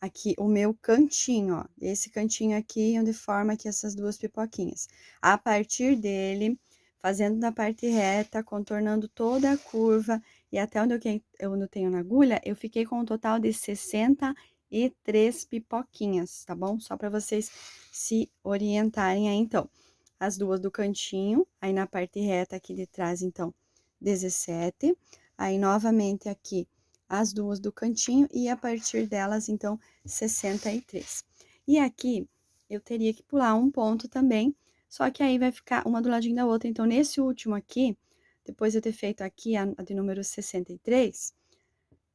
aqui o meu cantinho, ó. Esse cantinho aqui, onde forma aqui essas 2 pipoquinhas. A partir dele, fazendo na parte reta, contornando toda a curva e até onde eu tenho na agulha, eu fiquei com um total de 63 pipoquinhas, tá bom? Só para vocês se orientarem aí, então. As 2 do cantinho, aí na parte reta aqui de trás, então, 17. Aí, novamente, aqui, as 2 do cantinho e a partir delas, então, 63. E aqui, eu teria que pular um ponto também, só que aí vai ficar uma do ladinho da outra. Então, nesse último aqui, depois de eu ter feito aqui a de número 63,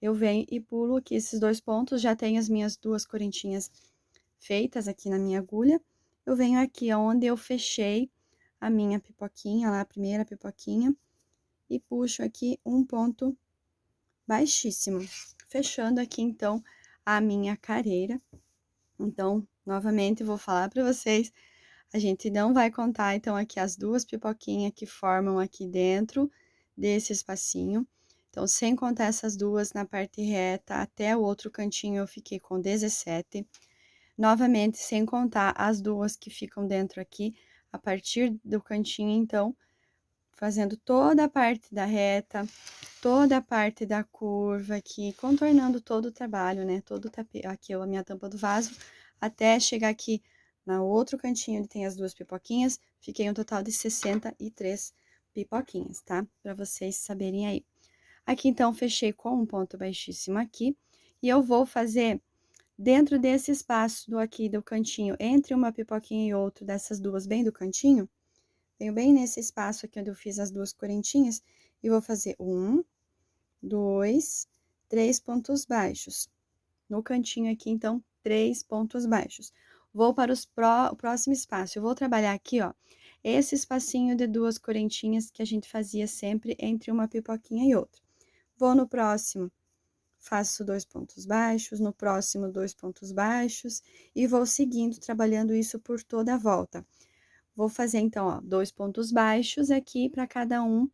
eu venho e pulo aqui esses 2 pontos, já tenho as minhas 2 correntinhas feitas aqui na minha agulha. Eu venho aqui onde eu fechei a minha pipoquinha, lá a primeira pipoquinha, e puxo aqui um ponto baixíssimo, fechando aqui, então, a minha careira. Então, novamente, vou falar para vocês, a gente não vai contar, então, aqui as 2 pipoquinhas que formam aqui dentro desse espacinho. Então, sem contar essas 2 na parte reta, até o outro cantinho eu fiquei com 17. Novamente, sem contar as 2 que ficam dentro aqui, a partir do cantinho, então, fazendo toda a parte da reta, toda a parte da curva aqui, contornando todo o trabalho, né? Todo o tapete, aqui a minha tampa do vaso, até chegar aqui no outro cantinho, onde tem as 2 pipoquinhas, fiquei um total de 63 pipoquinhas, tá? Pra vocês saberem aí. Aqui, então, fechei com um ponto baixíssimo aqui, e eu vou fazer dentro desse espaço do cantinho, entre uma pipoquinha e outra, dessas 2 bem do cantinho, venho bem nesse espaço aqui onde eu fiz as 2 correntinhas, e vou fazer 1, 2, 3 pontos baixos. No cantinho aqui, então, 3 pontos baixos. Vou para o próximo espaço, eu vou trabalhar aqui, ó, esse espacinho de 2 correntinhas que a gente fazia sempre entre uma pipoquinha e outra. Vou no próximo, faço 2 pontos baixos, no próximo 2 pontos baixos, e vou seguindo, trabalhando isso por toda a volta. Vou fazer, então, ó, 2 pontos baixos aqui para cada um,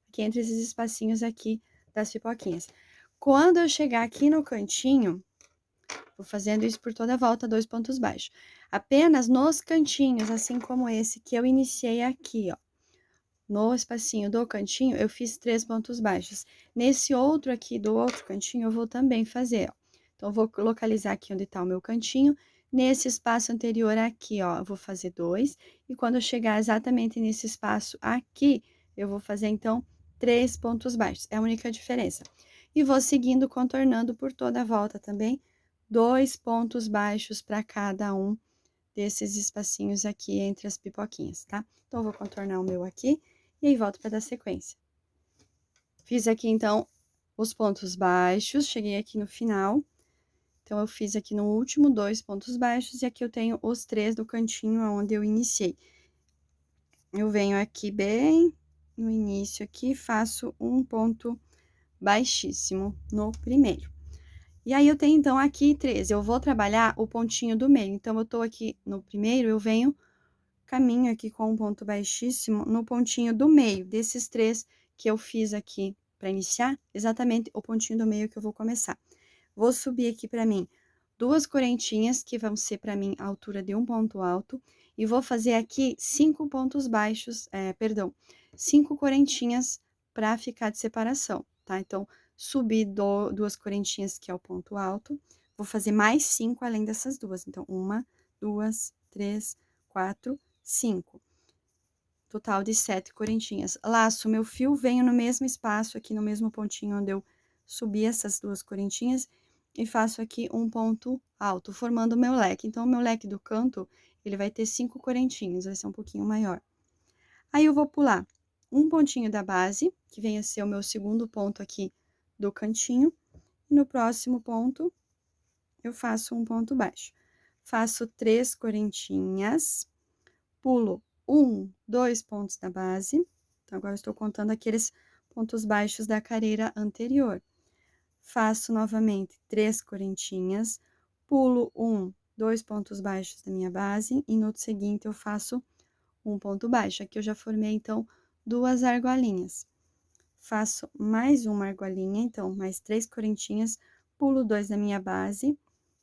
aqui entre esses espacinhos aqui das pipoquinhas. Quando eu chegar aqui no cantinho, vou fazendo isso por toda a volta, 2 pontos baixos. Apenas nos cantinhos, assim como esse que eu iniciei aqui, ó. No espacinho do cantinho, eu fiz 3 pontos baixos. Nesse outro aqui, do outro cantinho, eu vou também fazer, ó, Então, eu vou localizar aqui onde tá o meu cantinho. Nesse espaço anterior aqui, ó, eu vou fazer 2, e quando eu chegar exatamente nesse espaço aqui, eu vou fazer, então, 3 pontos baixos, é a única diferença. E vou seguindo, contornando por toda a volta também, 2 pontos baixos para cada um desses espacinhos aqui entre as pipoquinhas, tá? Então, eu vou contornar o meu aqui, e aí volto para dar sequência. Fiz aqui, então, os pontos baixos, cheguei aqui no final. Então, eu fiz aqui no último 2 pontos baixos, e aqui eu tenho os 3 do cantinho aonde eu iniciei. Eu venho aqui bem no início aqui, faço um ponto baixíssimo no primeiro. E aí, eu tenho, então, aqui 3, eu vou trabalhar o pontinho do meio. Então, eu tô aqui no primeiro, eu venho, caminho aqui com um ponto baixíssimo no pontinho do meio, desses 3 que eu fiz aqui para iniciar, exatamente o pontinho do meio que eu vou começar. Vou subir aqui para mim 2 correntinhas, que vão ser para mim a altura de um ponto alto, e vou fazer aqui 5 pontos baixos, perdão, 5 correntinhas para ficar de separação, tá? Então, subi 2 correntinhas, que é o ponto alto, vou fazer mais 5 além dessas 2. Então, 1, 2, 3, 4, 5. Total de 7 correntinhas. Laço meu fio, venho no mesmo espaço, aqui no mesmo pontinho onde eu subi essas 2 correntinhas, e faço aqui um ponto alto, formando o meu leque. Então, o meu leque do canto, ele vai ter 5 correntinhas, vai ser um pouquinho maior. Aí, eu vou pular um pontinho da base, que vem a ser o meu segundo ponto aqui do cantinho, e no próximo ponto, eu faço um ponto baixo. Faço 3 correntinhas, pulo 1, 2 pontos da base. Então, agora eu estou contando aqueles pontos baixos da carreira anterior. Faço novamente 3 correntinhas, pulo 1, 2 pontos baixos da minha base, e no outro seguinte eu faço um ponto baixo. Aqui eu já formei, então, 2 argolinhas. Faço mais uma argolinha, então, mais 3 correntinhas, pulo 2 da minha base,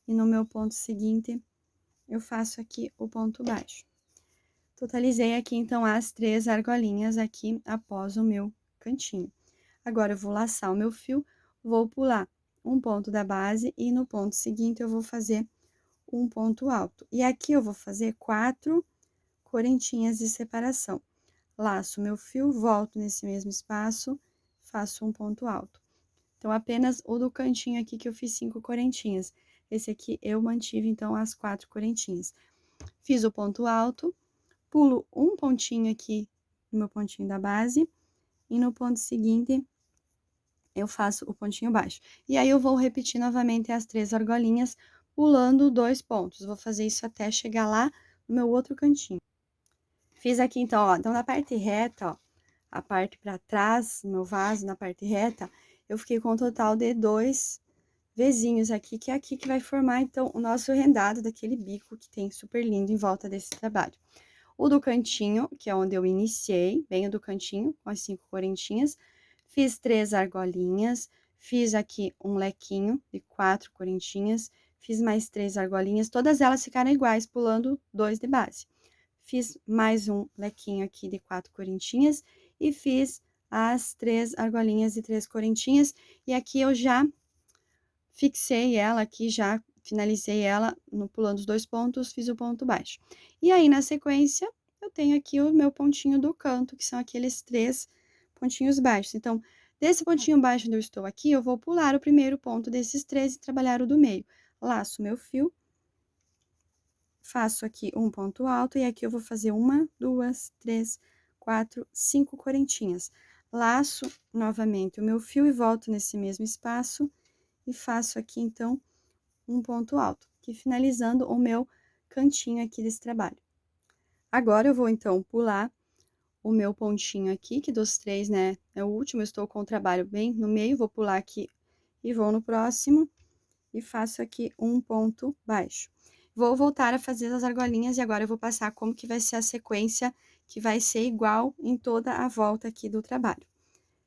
e no meu ponto seguinte, eu faço aqui o ponto baixo. Totalizei aqui, então, as 3 argolinhas aqui após o meu cantinho. Agora, eu vou laçar o meu fio, vou pular um ponto da base, e no ponto seguinte eu vou fazer um ponto alto. E aqui eu vou fazer 4 correntinhas de separação. Laço meu fio, volto nesse mesmo espaço, faço um ponto alto. Então, apenas o do cantinho aqui que eu fiz 5 correntinhas. Esse aqui eu mantive, então, as 4 correntinhas. Fiz o ponto alto, pulo um pontinho aqui no meu pontinho da base, e no ponto seguinte, eu faço o pontinho baixo. E aí, eu vou repetir novamente as 3 argolinhas, pulando 2 pontos. Vou fazer isso até chegar lá no meu outro cantinho. Fiz aqui, então, ó, então, na parte reta, ó, a parte pra trás, no meu vaso, na parte reta, eu fiquei com um total de 2 vezinhos aqui, que é aqui que vai formar, então, o nosso rendado daquele bico que tem super lindo em volta desse trabalho. O do cantinho, que é onde eu iniciei, bem o do cantinho, com as 5 correntinhas, fiz 3 argolinhas, fiz aqui um lequinho de 4 correntinhas, fiz mais 3 argolinhas, todas elas ficaram iguais, pulando 2 de base. Fiz mais um lequinho aqui de 4 correntinhas, e fiz as 3 argolinhas de 3 correntinhas, e aqui eu já fixei ela aqui, já finalizei ela no pulando os 2 pontos, fiz o ponto baixo. E aí, na sequência, eu tenho aqui o meu pontinho do canto, que são aqueles 3 pontinhos baixos. Então, desse pontinho baixo onde eu estou aqui, eu vou pular o primeiro ponto desses 3 e trabalhar o do meio. Laço meu fio, faço aqui um ponto alto, e aqui eu vou fazer 1, 2, 3, 4, 5 correntinhas. Laço novamente o meu fio e volto nesse mesmo espaço, e faço aqui, então, um ponto alto, que finalizando o meu cantinho aqui desse trabalho. Agora, eu vou, então, pular o meu pontinho aqui, que dos 3, né, é o último, eu estou com o trabalho bem no meio, vou pular aqui e vou no próximo, e faço aqui um ponto baixo. Vou voltar a fazer as argolinhas, e agora eu vou passar como que vai ser a sequência, que vai ser igual em toda a volta aqui do trabalho.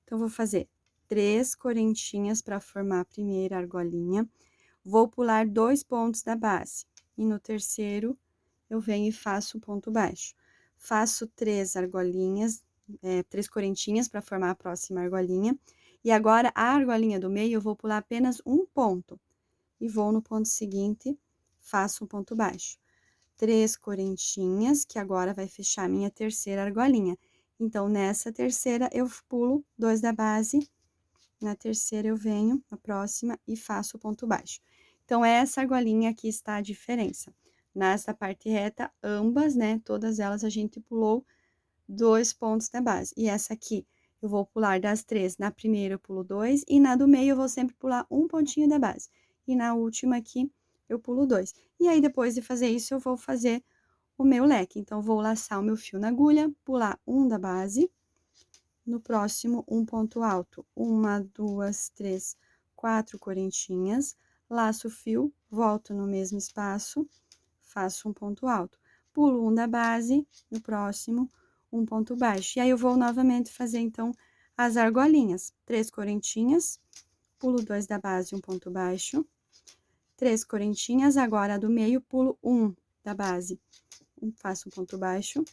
Então, vou fazer 3 correntinhas para formar a primeira argolinha, vou pular 2 pontos da base, e no terceiro, eu venho e faço o ponto baixo. Faço 3 argolinhas, 3 correntinhas para formar a próxima argolinha, e agora, a argolinha do meio, eu vou pular apenas um ponto. e vou no ponto seguinte, faço um ponto baixo. 3 correntinhas, que agora vai fechar a minha terceira argolinha. Então, nessa terceira, eu pulo 2 da base, na terceira eu venho, na próxima, e faço o ponto baixo. Então, essa argolinha aqui está a diferença. Nessa parte reta, ambas, né, todas elas a gente pulou 2 pontos da base. E essa aqui, eu vou pular das 3, na primeira eu pulo 2, e na do meio eu vou sempre pular um pontinho da base. E na última aqui, eu pulo 2. E aí, depois de fazer isso, eu vou fazer o meu leque. Então, vou laçar o meu fio na agulha, pular um da base, no próximo, um ponto alto, 1, 2, 3, 4 correntinhas, laço o fio, volto no mesmo espaço, faço um ponto alto, pulo um da base, no próximo, um ponto baixo. E aí, eu vou novamente fazer, então, as argolinhas. 3 correntinhas, pulo 2 da base, um ponto baixo, 3 correntinhas, agora a do meio, pulo 1 da base, faço um ponto baixo,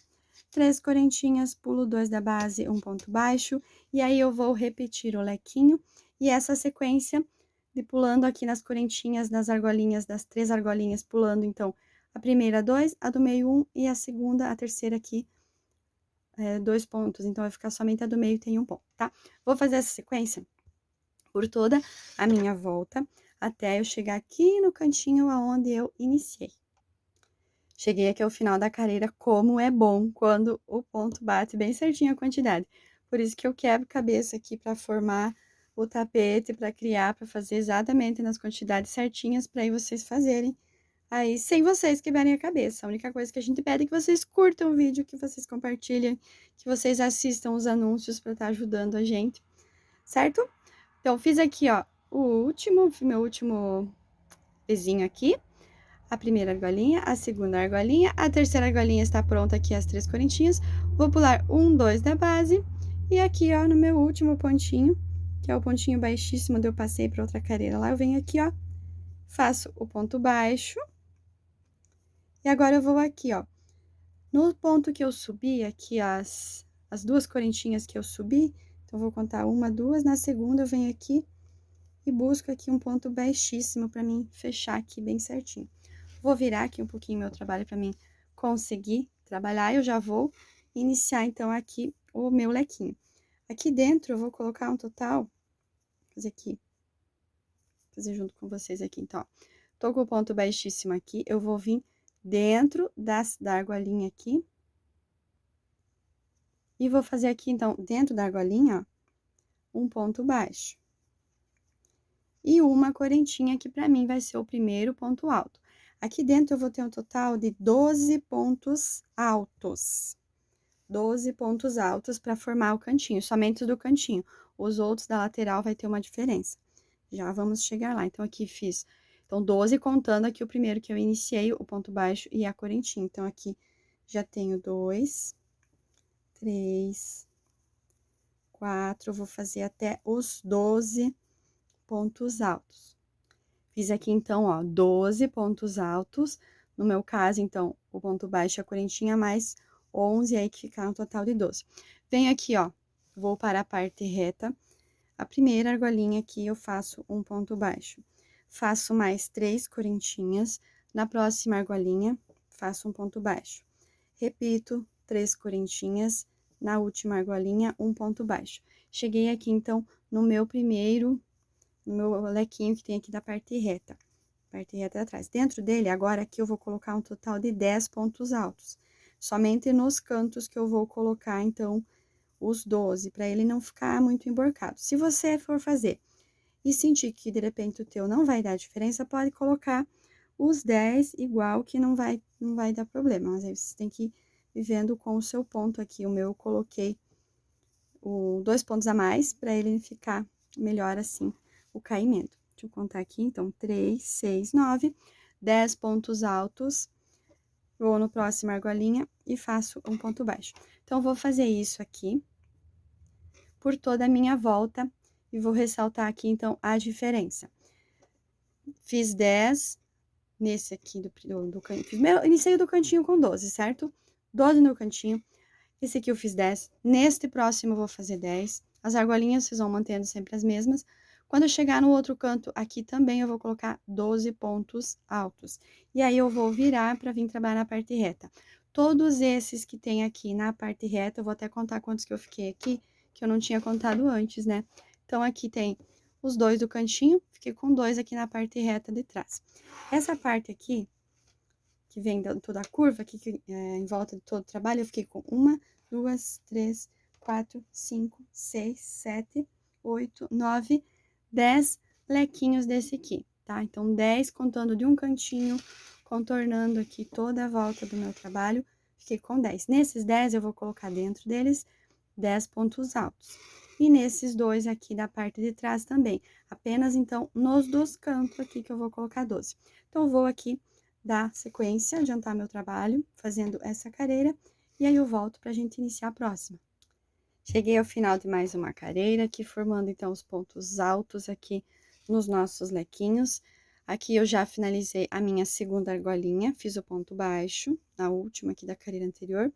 3 correntinhas, pulo 2 da base, um ponto baixo, e aí eu vou repetir o lequinho, e essa sequência de pulando aqui nas correntinhas, das argolinhas, das 3 argolinhas, pulando, então, a primeira 2, a do meio 1, e a segunda, a terceira aqui, 2 pontos, então, vai ficar somente a do meio tem 1 ponto, tá? Vou fazer essa sequência por toda a minha volta, até eu chegar aqui no cantinho aonde eu iniciei. Cheguei aqui ao final da carreira, como é bom quando o ponto bate bem certinho a quantidade. Por isso que eu quebro cabeça aqui para formar o tapete, para criar, para fazer exatamente nas quantidades certinhas, para aí vocês fazerem. Aí, sem vocês quebrarem a cabeça. A única coisa que a gente pede é que vocês curtam o vídeo, que vocês compartilhem, que vocês assistam os anúncios para estar ajudando a gente, certo? Então, fiz aqui, ó, meu último pezinho aqui. A primeira argolinha, a segunda argolinha, a terceira argolinha está pronta aqui, as 3 correntinhas. Vou pular 1, 2 da base, e aqui, ó, no meu último pontinho, que é o pontinho baixíssimo, onde eu passei para outra carreira lá, eu venho aqui, ó, faço o ponto baixo, e agora eu vou aqui, ó, no ponto que eu subi, aqui, as 2 correntinhas que eu subi, então, vou contar 1, 2, na segunda eu venho aqui e busco aqui um ponto baixíssimo para mim fechar aqui bem certinho. Vou virar aqui um pouquinho meu trabalho para mim conseguir trabalhar, eu já vou iniciar, então, aqui o meu lequinho. Aqui dentro, eu vou colocar um total, fazer aqui, fazer junto com vocês aqui, então, ó. Tô com o ponto baixíssimo aqui, eu vou vir dentro da argolinha aqui, e vou fazer aqui, então, dentro da argolinha, ó, um ponto baixo. E uma correntinha que pra mim vai ser o primeiro ponto alto. Aqui dentro eu vou ter um total de 12 pontos altos. 12 pontos altos para formar o cantinho, somente do cantinho. Os outros da lateral vai ter uma diferença. Já vamos chegar lá. Então, aqui fiz, então, 12 contando aqui o primeiro que eu iniciei, o ponto baixo e a correntinha. Então, aqui já tenho 2, 3, 4, vou fazer até os 12 pontos altos. Fiz aqui, então, ó, 12 pontos altos. No meu caso, então, o ponto baixo e a correntinha mais 11, aí que ficar um total de 12. Venho aqui, ó, vou para a parte reta. A primeira argolinha aqui, eu faço um ponto baixo. Faço mais 3 correntinhas. Na próxima argolinha, faço um ponto baixo. Repito, 3 correntinhas. Na última argolinha, um ponto baixo. Cheguei aqui, então, no meu lequinho que tem aqui da parte reta atrás. Dentro dele, agora aqui eu vou colocar um total de 10 pontos altos. Somente nos cantos que eu vou colocar, então, os 12, para ele não ficar muito emborcado. Se você for fazer e sentir que, de repente, o teu não vai dar diferença, pode colocar os 10 igual, que não vai dar problema. Mas aí você tem que ir vendo com o seu ponto aqui. O meu eu coloquei 2 pontos a mais, para ele ficar melhor assim, o caimento. Deixa eu contar aqui, então, 3, 6, 9, 10 pontos altos, vou no próximo argolinha e faço um ponto baixo. Então, vou fazer isso aqui por toda a minha volta e vou ressaltar aqui, então, a diferença. Fiz 10 nesse aqui do cantinho, iniciei do cantinho com 12, certo? 12 no cantinho, esse aqui eu fiz 10, neste próximo eu vou fazer 10, as argolinhas vocês vão mantendo sempre as mesmas. Quando eu chegar no outro canto, aqui também eu vou colocar 12 pontos altos. E aí, eu vou virar para vir trabalhar na parte reta. Todos esses que tem aqui na parte reta, eu vou até contar quantos que eu fiquei aqui, que eu não tinha contado antes, né? Então, aqui tem os 2 do cantinho, fiquei com 2 aqui na parte reta de trás. Essa parte aqui, que vem toda a curva, aqui em volta de todo o trabalho, eu fiquei com 1, 2, 3, 4, 5, 6, 7, 8, 9, 10 lequinhos desse aqui, tá? Então, 10 contando de um cantinho, contornando aqui toda a volta do meu trabalho, fiquei com 10. Nesses 10, eu vou colocar dentro deles 10 pontos altos. E nesses 2 aqui da parte de trás também. Apenas, então, nos dos cantos aqui que eu vou colocar 12. Então, eu vou aqui dar sequência, adiantar meu trabalho, fazendo essa careira, e aí eu volto pra gente iniciar a próxima. Cheguei ao final de mais uma careira, aqui formando, então, os pontos altos aqui nos nossos lequinhos. Aqui eu já finalizei a minha segunda argolinha, fiz o ponto baixo, na última aqui da careira anterior.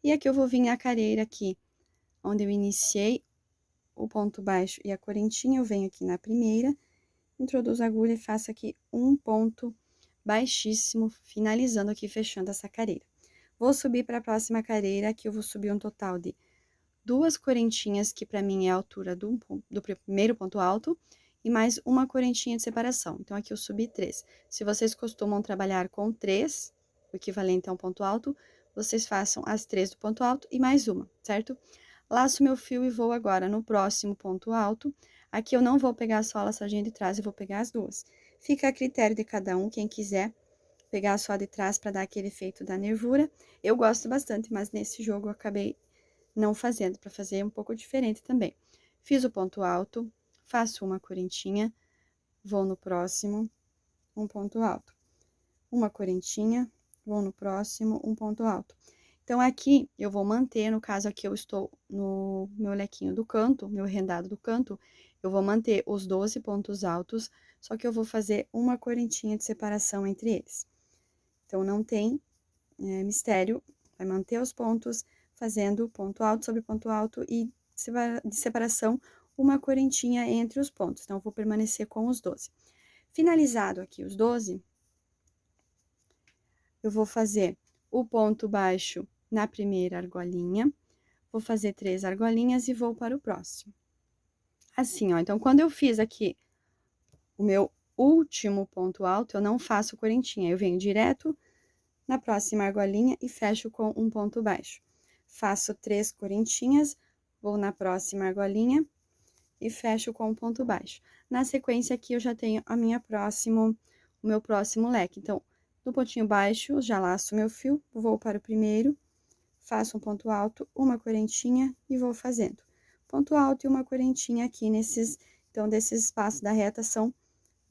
E aqui eu vou vir a careira aqui, onde eu iniciei o ponto baixo e a correntinha, eu venho aqui na primeira, introduzo a agulha e faço aqui um ponto baixíssimo, finalizando aqui, fechando essa careira. Vou subir para a próxima careira, aqui eu vou subir um total de 2 correntinhas, que para mim é a altura do primeiro ponto alto, e mais uma correntinha de separação. Então, aqui eu subi 3. Se vocês costumam trabalhar com 3, o equivalente a um ponto alto, vocês façam as 3 do ponto alto e mais uma, certo? Laço meu fio e vou agora no próximo ponto alto. Aqui eu não vou pegar só a laçadinha de trás, eu vou pegar as duas. Fica a critério de cada um, quem quiser pegar só de trás para dar aquele efeito da nervura. Eu gosto bastante, mas nesse jogo eu acabei não fazendo, para fazer um pouco diferente também. Fiz o ponto alto, faço uma correntinha, vou no próximo, um ponto alto. Uma correntinha, vou no próximo, um ponto alto. Então, aqui, eu vou manter, no caso aqui, eu estou no meu lequinho do canto, meu rendado do canto, eu vou manter os 12 pontos altos, só que eu vou fazer uma correntinha de separação entre eles. Então, não tem mistério, vai manter os pontos, fazendo ponto alto sobre ponto alto e de separação, uma correntinha entre os pontos. Então, eu vou permanecer com os 12. Finalizado aqui os 12, eu vou fazer o ponto baixo na primeira argolinha, vou fazer 3 argolinhas e vou para o próximo. Assim, ó, então, quando eu fiz aqui o meu último ponto alto, eu não faço correntinha, eu venho direto na próxima argolinha e fecho com um ponto baixo. Faço 3 correntinhas, vou na próxima argolinha e fecho com um ponto baixo. Na sequência aqui, eu já tenho o meu próximo leque. Então, no pontinho baixo, já laço meu fio, vou para o primeiro, faço um ponto alto, uma correntinha e vou fazendo. Ponto alto e uma correntinha aqui nesses, então, desses espaços da reta são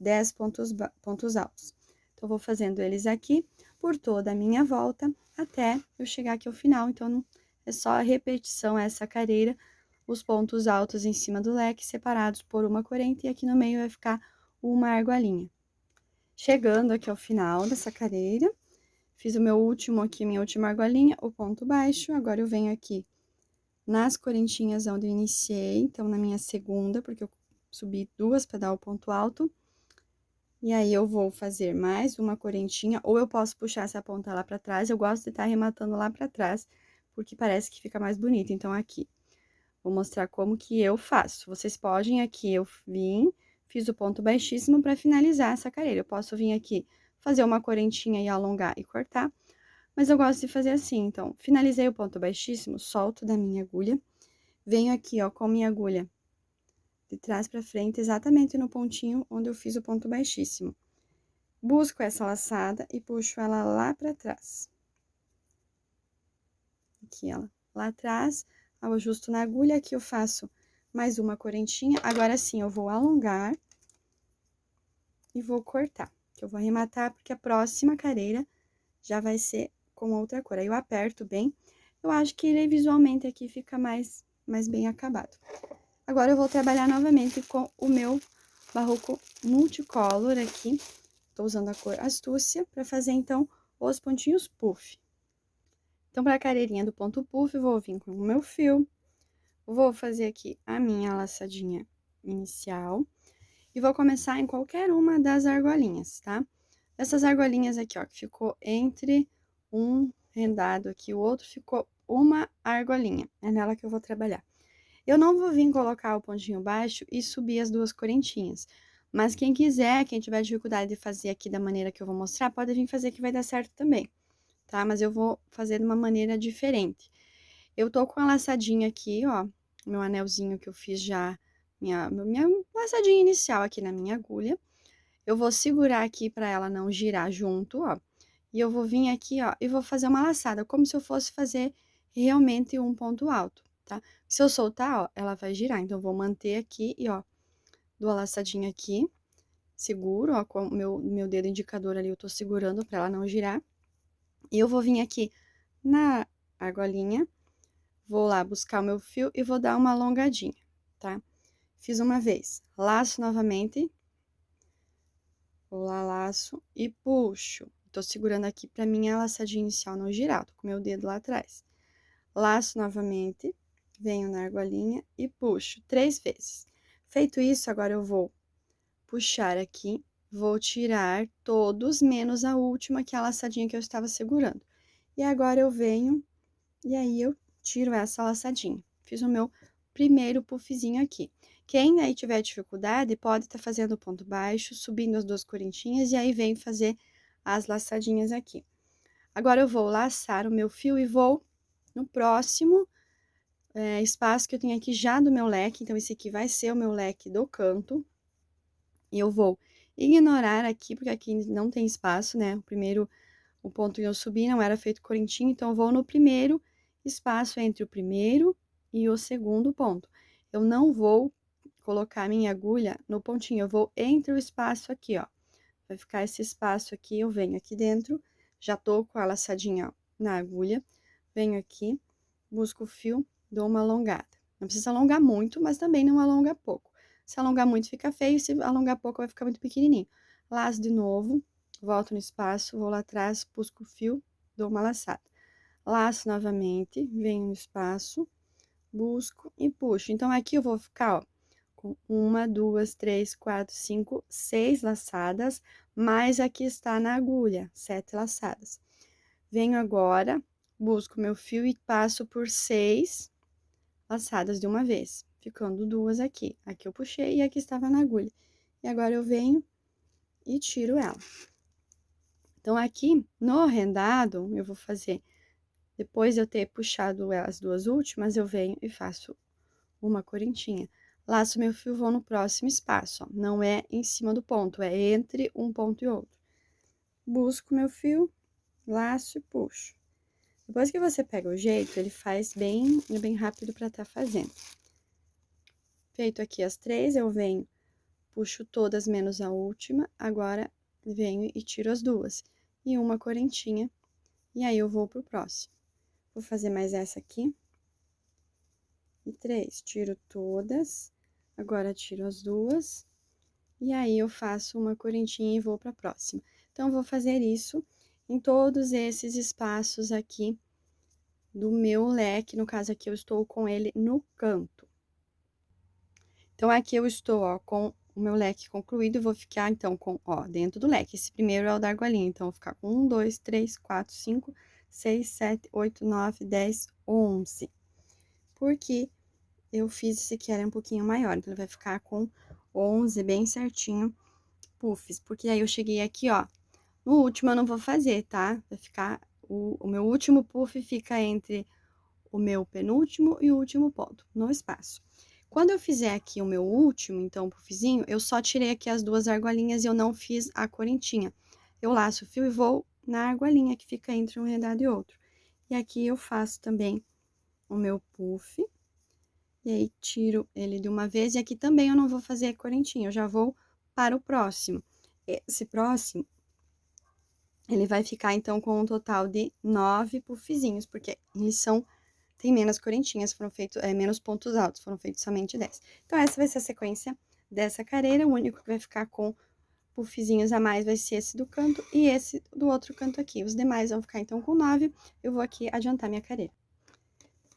10 pontos altos. Então, vou fazendo eles aqui por toda a minha volta, até eu chegar aqui ao final. Então, é só a repetição essa careira, os pontos altos em cima do leque, separados por uma corrente, e aqui no meio vai ficar uma argolinha. Chegando aqui ao final dessa careira, fiz o meu último aqui, minha última argolinha, o ponto baixo, agora eu venho aqui nas correntinhas onde eu iniciei, então, na minha segunda, porque eu subi 2 para dar o ponto alto. E aí, eu vou fazer mais uma correntinha, ou eu posso puxar essa ponta lá pra trás, eu gosto de estar arrematando lá pra trás, porque parece que fica mais bonito. Então, aqui, vou mostrar como que eu faço. Vocês podem aqui, eu fiz o ponto baixíssimo pra finalizar essa careira. Eu posso vir aqui, fazer uma correntinha e alongar e cortar, mas eu gosto de fazer assim. Então, finalizei o ponto baixíssimo, solto da minha agulha, venho aqui, ó, com minha agulha de trás pra frente, exatamente no pontinho onde eu fiz o ponto baixíssimo. Busco essa laçada e puxo ela lá pra trás. Aqui, ela lá atrás, eu ajusto na agulha, aqui eu faço mais uma correntinha. Agora sim, eu vou alongar e vou cortar, que eu vou arrematar, porque a próxima careira já vai ser com outra cor. Aí, eu aperto bem, eu acho que ele visualmente aqui fica mais bem acabado. Agora, eu vou trabalhar novamente com o meu barroco multicolor aqui. Tô usando a cor astúcia para fazer, então, os pontinhos puff. Então, para a carreirinha do ponto puff, eu vou vir com o meu fio, vou fazer aqui a minha laçadinha inicial, E vou começar em qualquer uma das argolinhas, tá? Essas argolinhas aqui, ó, que ficou entre um rendado aqui, o outro ficou uma argolinha. É nela que eu vou trabalhar. Eu não vou vir colocar o pontinho baixo e subir as duas correntinhas. Mas quem quiser, quem tiver dificuldade de fazer aqui da maneira que eu vou mostrar, pode vir fazer que vai dar certo também, tá? Mas eu vou fazer de uma maneira diferente. Eu tô com a laçadinha aqui, ó, meu anelzinho que eu fiz já, minha laçadinha inicial aqui na minha agulha. Eu vou segurar aqui para ela não girar junto, ó. E eu vou vir aqui, ó, e vou fazer uma laçada, como se eu fosse fazer realmente um ponto alto, tá? Se eu soltar, ó, ela vai girar. Então, eu vou manter aqui e, ó, dou a laçadinha aqui, seguro, ó, com o meu dedo indicador ali, eu tô segurando para ela não girar. E eu vou vir aqui na argolinha, vou lá buscar o meu fio e vou dar uma alongadinha, tá? Fiz uma vez, laço novamente, vou lá, laço e puxo. Tô segurando aqui pra minha laçadinha inicial não girar, tô com meu dedo lá atrás. Laço novamente, venho na argolinha e puxo 3 vezes. Feito isso, agora eu vou puxar aqui, vou tirar todos, menos a última, que é a laçadinha que eu estava segurando. E agora eu venho, e aí eu tiro essa laçadinha. Fiz o meu primeiro puffzinho aqui. Quem aí tiver dificuldade, pode estar fazendo ponto baixo, subindo as duas correntinhas, e aí vem fazer as laçadinhas aqui. Agora, eu vou laçar o meu fio e vou no próximo espaço que eu tenho aqui já do meu leque. Então, esse aqui vai ser o meu leque do canto. E eu vou ignorar aqui, porque aqui não tem espaço, né? O ponto que eu subi não era feito correntinha, então eu vou no primeiro espaço entre o primeiro e o segundo ponto. Eu não vou colocar minha agulha no pontinho, eu vou entre o espaço aqui, ó. Vai ficar esse espaço aqui, eu venho aqui dentro, já tô com a laçadinha, ó, na agulha, venho aqui, busco o fio, dou uma alongada. Não precisa alongar muito, mas também não alonga pouco. Se alongar muito fica feio, se alongar pouco vai ficar muito pequenininho. Laço de novo, volto no espaço, vou lá atrás, busco o fio, dou uma laçada. Laço novamente, venho no espaço, busco e puxo. Então, aqui eu vou ficar, ó, com 1, 2, 3, 4, 5, 6 laçadas, mais aqui está na agulha, 7 laçadas. Venho agora, busco meu fio e passo por 6 laçadas de uma vez, ficando 2 aqui. Aqui eu puxei e aqui estava na agulha. E agora eu venho e tiro ela. Então, aqui no rendado, eu vou fazer, depois de eu ter puxado as duas últimas, eu venho e faço uma correntinha. Laço meu fio, vou no próximo espaço, ó. Não é em cima do ponto, é entre um ponto e outro. Busco meu fio, laço e puxo. Depois que você pega o jeito, ele faz bem rápido pra tá fazendo. Feito aqui as 3, eu venho, puxo todas menos a última, agora venho e tiro as duas. E uma correntinha, e aí eu vou pro próximo. Vou fazer mais essa aqui. E 3, tiro todas, agora tiro as duas, e aí eu faço uma correntinha e vou pra próxima. Então, vou fazer isso em todos esses espaços aqui do meu leque, no caso aqui eu estou com ele no canto. Então, aqui eu estou, ó, com o meu leque concluído, vou ficar, então, com, ó, dentro do leque. Esse primeiro é o da argolinha, então, eu vou ficar com 1, 2, 3, 4, 5, 6, 7, 8, 9, 10, 11. Porque eu fiz esse aqui, era um pouquinho maior, então, ele vai ficar com 11, bem certinho, puffs. Porque aí, eu cheguei aqui, ó, no último eu não vou fazer, tá? Vai ficar, o meu último puff fica entre o meu penúltimo e o último ponto, no espaço. Quando eu fizer aqui o meu último, então, puffzinho, eu só tirei aqui as duas argolinhas e eu não fiz a correntinha. Eu laço o fio e vou na argolinha que fica entre um rendado e outro. E aqui eu faço também o meu puff. E aí, tiro ele de uma vez. E aqui também eu não vou fazer a correntinha, eu já vou para o próximo. Esse próximo, ele vai ficar, então, com um total de 9 puffzinhos, porque eles tem menos correntinhas, foram feitos, menos pontos altos, foram feitos somente 10. Então, essa vai ser a sequência dessa careira, o único que vai ficar com puffzinhos a mais vai ser esse do canto e esse do outro canto aqui. Os demais vão ficar, então, com 9, eu vou aqui adiantar minha careira.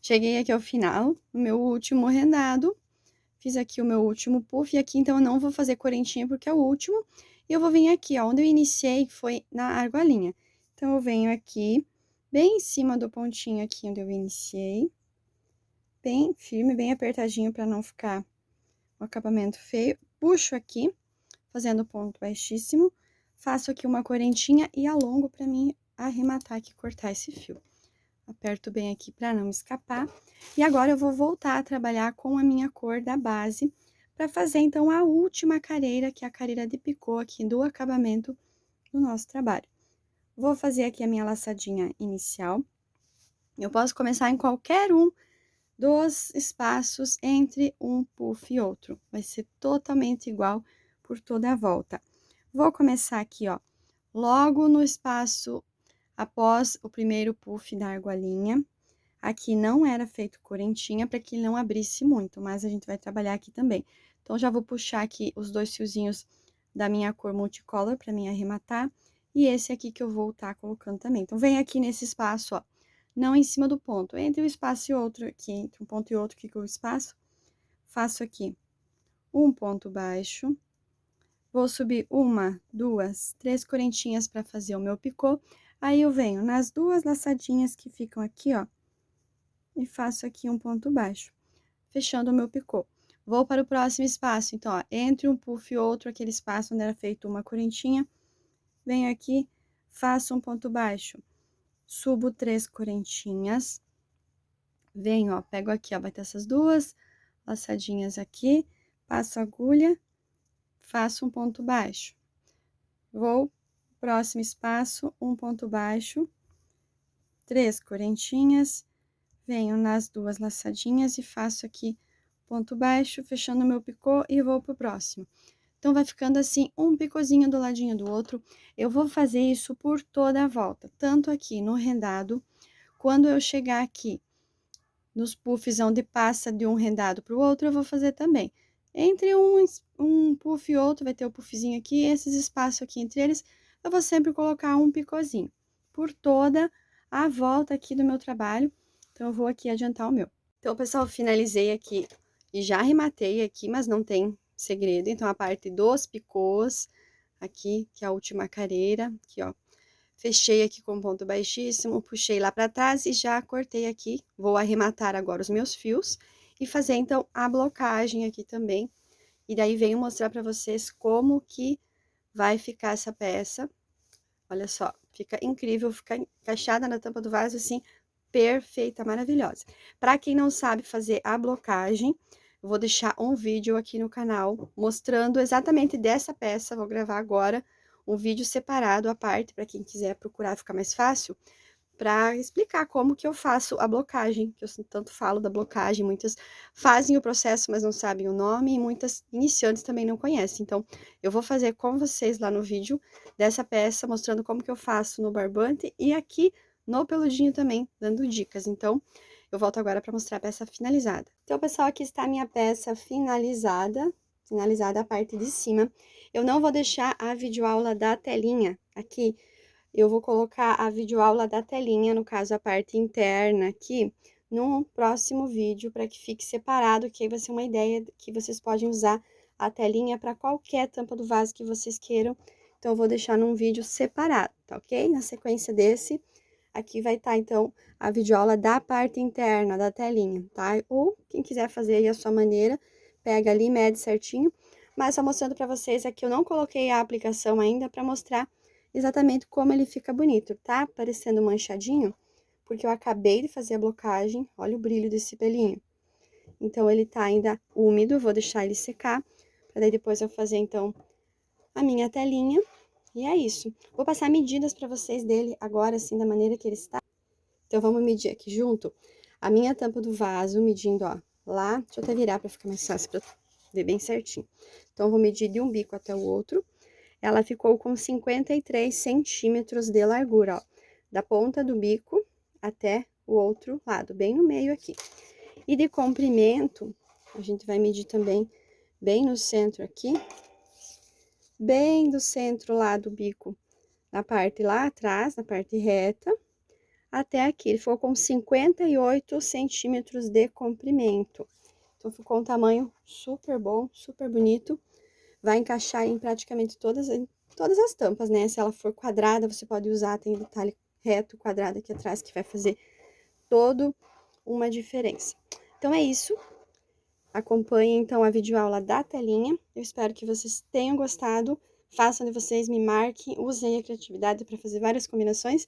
Cheguei aqui ao final, no meu último rendado, fiz aqui o meu último puff, e aqui, então, eu não vou fazer correntinha, porque é o último. E eu vou vir aqui, ó, onde eu iniciei, que foi na argolinha. Então, eu venho aqui, bem em cima do pontinho aqui onde eu iniciei. Bem firme, bem apertadinho, pra não ficar um acabamento feio. Puxo aqui, fazendo ponto baixíssimo. Faço aqui uma correntinha e alongo pra mim arrematar aqui, cortar esse fio. Aperto bem aqui pra não escapar. E agora eu vou voltar a trabalhar com a minha cor da base, pra fazer, então, a última careira, que é a careira de picô aqui do acabamento do nosso trabalho. Vou fazer aqui a minha laçadinha inicial. Eu posso começar em qualquer um dos espaços entre um puff e outro. Vai ser totalmente igual por toda a volta. Vou começar aqui, ó, logo no espaço após o primeiro puff da argolinha. Aqui não era feito correntinha para que não abrisse muito, mas a gente vai trabalhar aqui também. Então, já vou puxar aqui os 2 fiozinhos da minha cor multicolor para mim arrematar. E esse aqui que eu vou estar colocando também. Então, vem aqui nesse espaço, ó, não em cima do ponto, entre um espaço e outro aqui, entre um ponto e outro, aqui que é o espaço, faço aqui um ponto baixo. Vou subir 1, 2, 3 correntinhas para fazer o meu picô. Aí, eu venho nas 2 laçadinhas que ficam aqui, ó, e faço aqui um ponto baixo, fechando o meu picô. Vou para o próximo espaço, então, ó, entre um puff e outro, aquele espaço onde era feito uma correntinha, venho aqui, faço um ponto baixo, subo 3 correntinhas, venho, ó, pego aqui, ó, vai ter essas 2 laçadinhas aqui, passo a agulha, faço um ponto baixo. Vou, próximo espaço, um ponto baixo, 3 correntinhas, venho nas 2 laçadinhas e faço aqui ponto baixo, fechando o meu picô e vou pro próximo. Então, vai ficando assim, um picôzinho do ladinho do outro. Eu vou fazer isso por toda a volta, tanto aqui no rendado, quando eu chegar aqui nos puffs onde passa de um rendado pro outro, eu vou fazer também. Entre um puff e outro, vai ter o puffzinho aqui, esses espaços aqui entre eles, eu vou sempre colocar um picôzinho por toda a volta aqui do meu trabalho. Então, eu vou aqui adiantar o meu. Então, pessoal, finalizei aqui e já arrematei aqui, mas não tem segredo. Então, a parte dos picôs, aqui, que é a última careira, aqui, ó. Fechei aqui com ponto baixíssimo, puxei lá pra trás e já cortei aqui. Vou arrematar agora os meus fios e fazer, então, a blocagem aqui também. E daí, venho mostrar pra vocês como que vai ficar essa peça. Olha só, fica incrível, fica encaixada na tampa do vaso, assim, perfeita, maravilhosa. Para quem não sabe fazer a blocagem, eu vou deixar um vídeo aqui no canal mostrando exatamente dessa peça. Vou gravar agora um vídeo separado à parte, para quem quiser procurar ficar mais fácil, para explicar como que eu faço a blocagem, que eu tanto falo da blocagem. Muitas fazem o processo, mas não sabem o nome, e muitas iniciantes também não conhecem. Então, eu vou fazer com vocês lá no vídeo dessa peça, mostrando como que eu faço no barbante e aqui no peludinho também, dando dicas. Então, eu volto agora para mostrar a peça finalizada. Então, pessoal, aqui está a minha peça finalizada a parte de cima. Eu não vou deixar a videoaula da telinha aqui. Eu vou colocar a videoaula da telinha, no caso, a parte interna aqui, no próximo vídeo, para que fique separado, que aí vai ser uma ideia que vocês podem usar a telinha para qualquer tampa do vaso que vocês queiram. Então, eu vou deixar num vídeo separado, tá ok? Na sequência desse, aqui vai estar, então, a videoaula da parte interna da telinha, tá? Ou, quem quiser fazer aí a sua maneira, pega ali, mede certinho. Mas só mostrando para vocês aqui, eu não coloquei a aplicação ainda para mostrar exatamente como ele fica bonito, tá? Parecendo manchadinho, porque eu acabei de fazer a blocagem, olha o brilho desse pelinho. Então, ele tá ainda úmido, vou deixar ele secar, pra daí depois eu fazer, então, a minha telinha. E é isso. Vou passar medidas pra vocês dele agora, assim, da maneira que ele está. Então, vamos medir aqui junto a minha tampa do vaso, medindo, ó, lá. Deixa eu até virar pra ficar mais fácil pra ver bem certinho. Então, eu vou medir de um bico até o outro. Ela ficou com 53 centímetros de largura, ó, da ponta do bico até o outro lado, bem no meio aqui. E de comprimento, a gente vai medir também bem no centro aqui, bem do centro lá do bico, na parte lá atrás, na parte reta, até aqui. Ele ficou com 58 centímetros de comprimento. Então, ficou um tamanho super bom, super bonito. Vai encaixar em praticamente todas as tampas, né? Se ela for quadrada, você pode usar, tem detalhe reto, quadrado aqui atrás, que vai fazer toda uma diferença. Então, é isso. Acompanhe, então, a videoaula da telinha. Eu espero que vocês tenham gostado. Façam de vocês, me marquem, usem a criatividade para fazer várias combinações.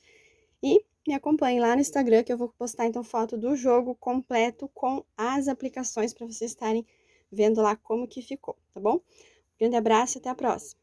E me acompanhem lá no Instagram, que eu vou postar, então, foto do jogo completo com as aplicações para vocês estarem vendo lá como que ficou, tá bom? Grande abraço e até a próxima!